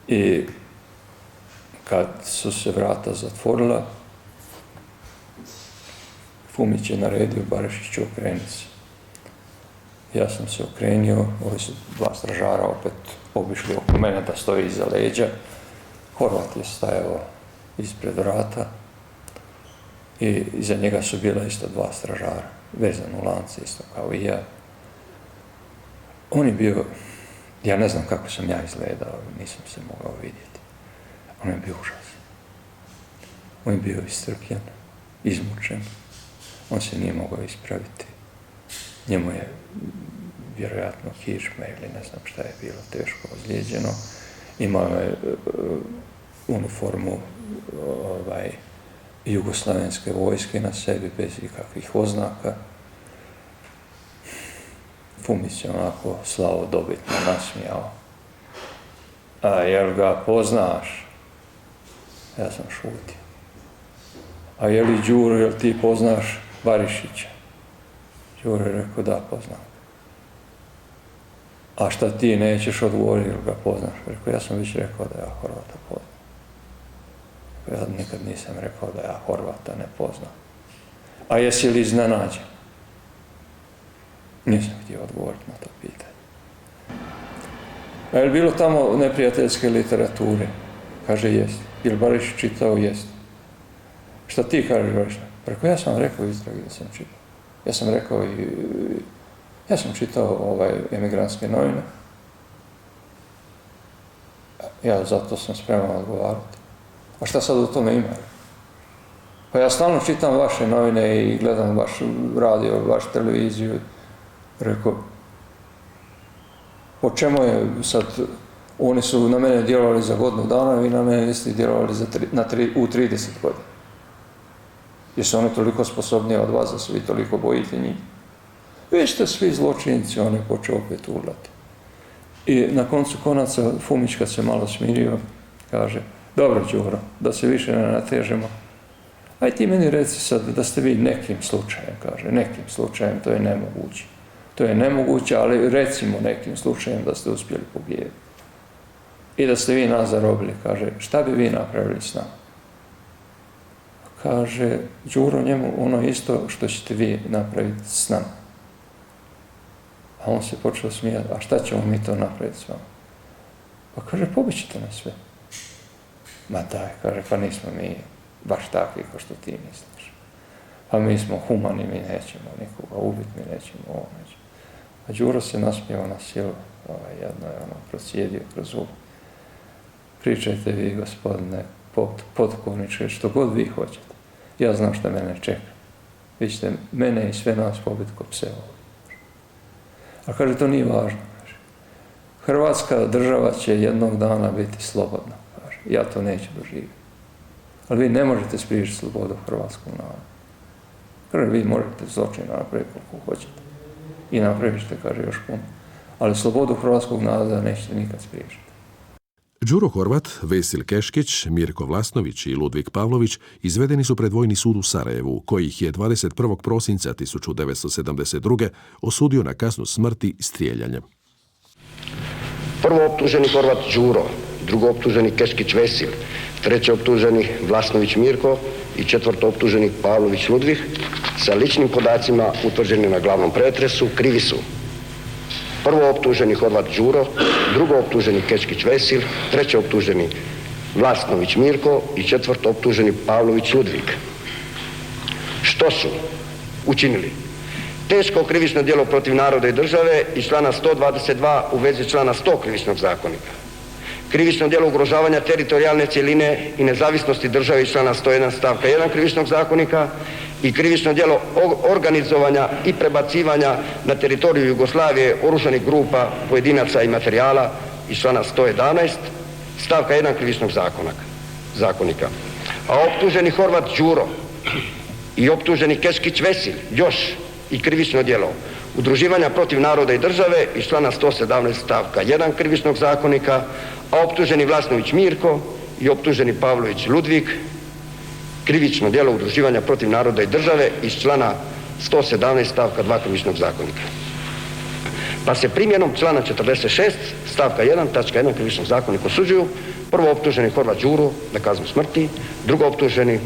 I kad su se vrata zatvorila, Fumić je naredio Barišiću, okreni se. Ja sam se okrenio, ovi su 2 stražara opet obišli oko mene da stoji iza leđa. Horvat je stajao ispred vrata i iza njega su bila isto 2 stražara, vezan u lance isto kao i ja. On je bio, ja ne znam kako sam ja izgledao, nisam se mogao vidjeti. On je bio užasan. On je bio iscrpljen, izmučen. On se nije mogao ispraviti. Njemu je vjerojatno kičma ili ne znam šta je bilo teško ozlijeđeno. Imao je uniformu jugoslavenske vojske na sebi bez ikakvih oznaka. Fumić se onako slavodobitno nasmijao. A jel ga poznaš? Ja sam šutio. A je li Đuro, jel ti poznaš Barišića? Đuro je rekao, da, poznam. A šta ti nećeš odgovoriti ili ga poznaš? Rekao, ja sam već rekao da ja Horvata poznam. Ja nikad nisam rekao da ja Horvata ne poznam. A jesi li iznenađen? Nisam htio odgovoriti na to pitanje. A je li bilo tamo neprijateljske literature? Kaže, jest. Je li Barišić čitao? Jest. Šta ti kažeš, Barišić? Rekao, ja sam rekao Izdragi da sam čitao. Ja sam rekao i... Ja sam čitao emigrantske novine. Ja zato sam spreman odgovarati. A šta sad u tome ima? Pa ja stalno čitam vaše novine i gledam vaš radio, vašu televiziju. Rekao, po čemu je sad, oni su na mene djelovali za godinu dana, vi na mene niste djelovali u 30 godina. Jesu oni toliko sposobniji od vas da se vi toliko bojite njih? Vi ste svi zločinci, on je počeo opet urlati. I na koncu konaca Fumić kad se malo smirio, kaže, dobro Đuro, da se više ne natežemo. Aj ti meni reci sad da ste vi nekim slučajem, kaže, nekim slučajem, to je nemoguće. To je nemoguće, ali recimo nekim slučajem da ste uspjeli pobijediti. I da ste vi nas zarobili, kaže, šta bi vi napravili s nama? Kaže, Đuro njemu ono isto što ćete vi napraviti s nama. A on se počeo smijati, a šta ćemo mi to napraviti s vama? Pa kaže, pobićete nas sve. Ma daj, kaže, pa nismo mi baš takvi kao što ti misliš. Pa mi smo humani, mi nećemo nikoga ubiti, mi nećemo ovo, nećemo. A Đuro se nasmijao na silu, jedno je procijedio kroz zub. Pričajte vi, gospodine potkovniče, što god vi hoćete. Ja znam što mene čeka. Vi ćete mene i sve nas pobiti ko pse ovdje. A kaže, to nije važno. Kaže. Hrvatska država će jednog dana biti slobodna. Kaže. Ja to neću doživjeti. Ali vi ne možete spriječiti slobodu hrvatskog naroda. Kaže, vi možete zločin napraviti koliko hoćete. I napravit ćete, kaže, još puno. Ali slobodu hrvatskog naroda nećete nikad spriječiti. Đuro Horvat, Vesil Keškić, Mirko Vlasnović i Ludvik Pavlović izvedeni su pred Vojni sud u Sarajevu, koji ih je 21. prosinca 1972. osudio na kaznu smrti strijeljanjem. Prvo optuženi Horvat Đuro, drugo optuženi Keškić Vesil, treći optuženi Vlasnović Mirko i četvrto optuženi Pavlović Ludvik sa ličnim podacima utvrđeni na glavnom pretresu krivi su. Prvo optuženi Horvat Đuro, drugo optuženi Keškić Vesil, treći optuženi Vlasnović Mirko i četvrto optuženi Pavlović Ludvik. Što su učinili? Teško krivično djelo protiv naroda i države iz člana 122 u vezi člana 100 krivičnog zakonika. Krivično djelo ugrožavanja teritorijalne cjeline i nezavisnosti države iz člana 101 stavka 1 krivičnog zakonika i krivično djelo organizovanja i prebacivanja na teritoriju Jugoslavije oružanih grupa, pojedinaca i materijala iz člana 111 stavka 1 krivičnog zakonika. A optuženi Horvat Đuro i optuženi Keškić Vesil još i krivično djelo udruživanja protiv naroda i države iz člana 117 stavka 1 krivičnog zakonika, a optuženi Vlasnović Mirko i optuženi Pavlović Ludvik krivično djelo udruživanja protiv naroda i države iz člana 117 stavka 2 krivičnog zakonika. Pa se primjenom člana 46 stavka 1 tačka 1 krivičnog zakonika osuđuju prvo optuženi Horvat Đuro na kaznu smrti, drugo optuženi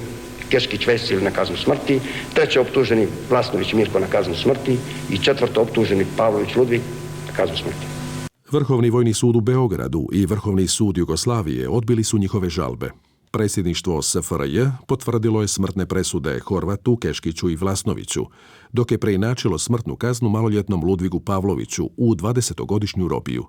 Keškić Vesil na kaznu smrti, treći optuženi Vlasnović Mirko na kaznu smrti i četvrto optuženi Pavlović Ludvik na kaznu smrti. Vrhovni vojni sud u Beogradu i Vrhovni sud Jugoslavije odbili su njihove žalbe. Predsjedništvo SFRJ potvrdilo je smrtne presude Horvatu, Keškiću i Vlasnoviću, dok je preinačilo smrtnu kaznu maloljetnom Ludvigu Pavloviću u 20-godišnju robiju.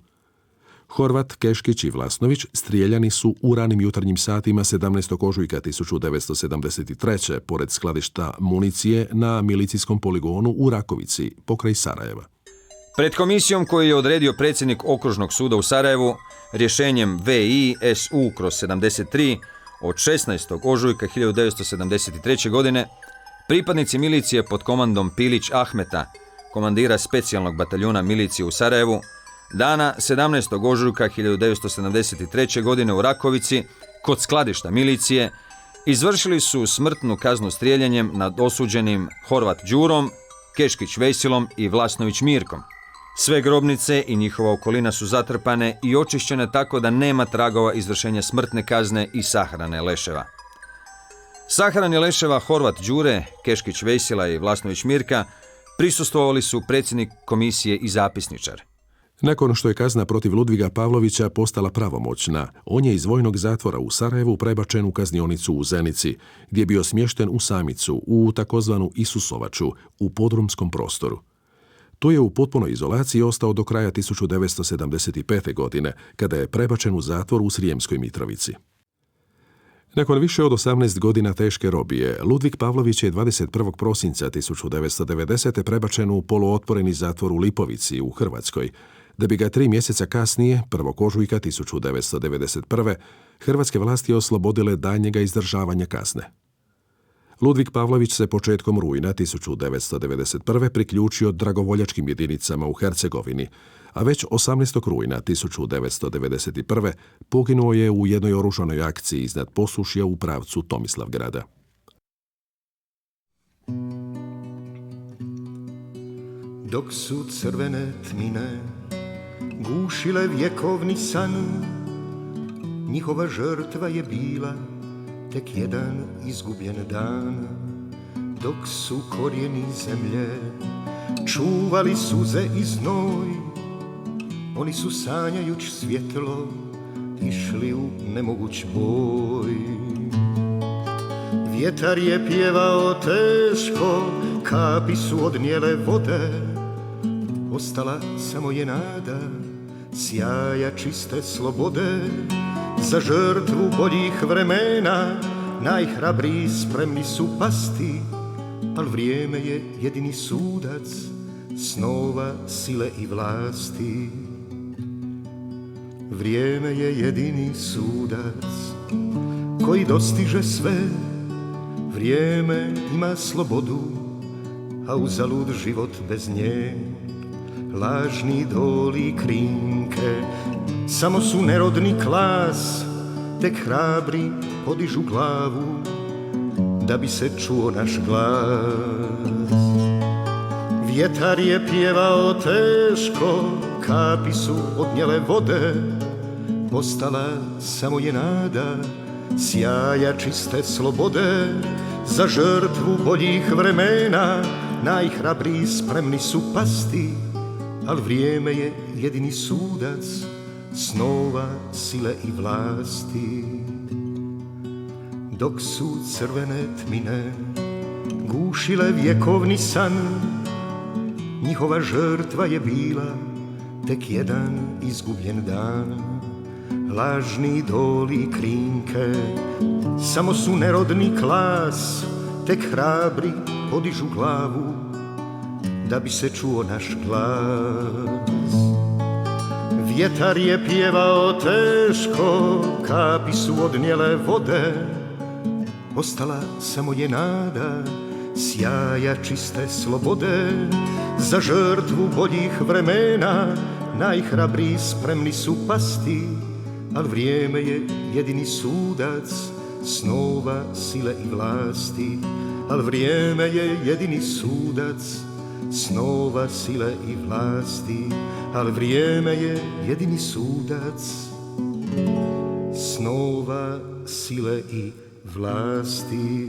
Horvat, Keškić i Vlasnović strijeljani su u ranim jutarnjim satima 17. ožujka 1973. pored skladišta municije na milicijskom poligonu u Rakovici, pokraj Sarajeva. Pred komisijom koju je odredio predsjednik Okružnog suda u Sarajevu rješenjem VI-SU/73 od 16. ožujka 1973. godine, pripadnici milicije pod komandom Pilić Ahmeta, komandira specijalnog bataljuna milicije u Sarajevu, dana 17. ožujka 1973. godine u Rakovici, kod skladišta milicije, izvršili su smrtnu kaznu strijeljanjem nad osuđenim Horvat Đurom, Keškić Vesilom i Vlasnović Mirkom, Sve grobnice i njihova okolina su zatrpane i očišćene tako da nema tragova izvršenja smrtne kazne i sahrane leševa. Sahrani leševa Horvat Đure, Keškić Vesila i Vlasnović Mirka prisustvovali su predsjednik komisije i zapisničar. Nakon što je kazna protiv Ludviga Pavlovića postala pravomoćna, on je iz vojnog zatvora u Sarajevu prebačen u kaznionicu u Zenici, gdje je bio smješten u samicu, u takozvanu Isusovaču, u podrumskom prostoru. Tu je u potpunoj izolaciji ostao do kraja 1975. godine, kada je prebačen u zatvor u Srijemskoj Mitrovici. Nakon više od 18 godina teške robije, Ludvig Pavlović je 21. prosinca 1990. prebačen u poluotvoreni zatvor u Lipovici u Hrvatskoj, da bi ga 3 mjeseca kasnije, 1. ožujka 1991. hrvatske vlasti oslobodile daljnjega izdržavanja kazne. Ludvig Pavlović se početkom rujna 1991. priključio dragovoljačkim jedinicama u Hercegovini, a već 18. rujna 1991. poginuo je u jednoj oružanoj akciji iznad Posušja u pravcu Tomislavgrada. Dok su crvene tmine gušile vjekovni san, njihova žrtva je bila tek jedan izgubljen dan. Dok su korijeni zemlje čuvali suze i znoj, oni su sanjajuć svjetlo išli u nemoguć boj. Vjetar je pjevao teško, kapi su odnijele vode, ostala samo je nada sjaja čiste slobode. Za žrtvu boljih vremena najhrabriji spremni su pasti, al vrijeme je jedini sudac snova, sile i vlasti. Vrijeme je jedini sudac koji dostiže sve. Vrijeme ima slobodu, a uzalud život bez nje. Lažni idoli i krinke samo su nerodni klas, tek hrabri podižu glavu da bi se čuo naš glas. Vjetar je pjevao teško, kapi su odnijele vode, ostala samo je nada sjaja čiste slobode. Za žrtvu boljih vremena najhrabriji spremni su pasti, al vrijeme je jedini sudac snova, sile i vlasti. Dok su crvene tmine gušile vjekovni san, njihova žrtva je bila tek jedan izgubljen dan. Lažni idoli i krinke samo su nerodni klas, tek hrabri podižu glavu da bi se čuo naš glas. Vjetar je pjevao teško, kapi su odnijele vode, ostala samo je nada sjaja čiste slobode. Za žrtvu boljih vremena najhrabriji spremni su pasti, al vrijeme je jedini sudac snova, sile i vlasti. Al vrijeme je jedini sudac snova, sile i vlasti. Al vrijeme je jedini sudac snova, sile i vlasti.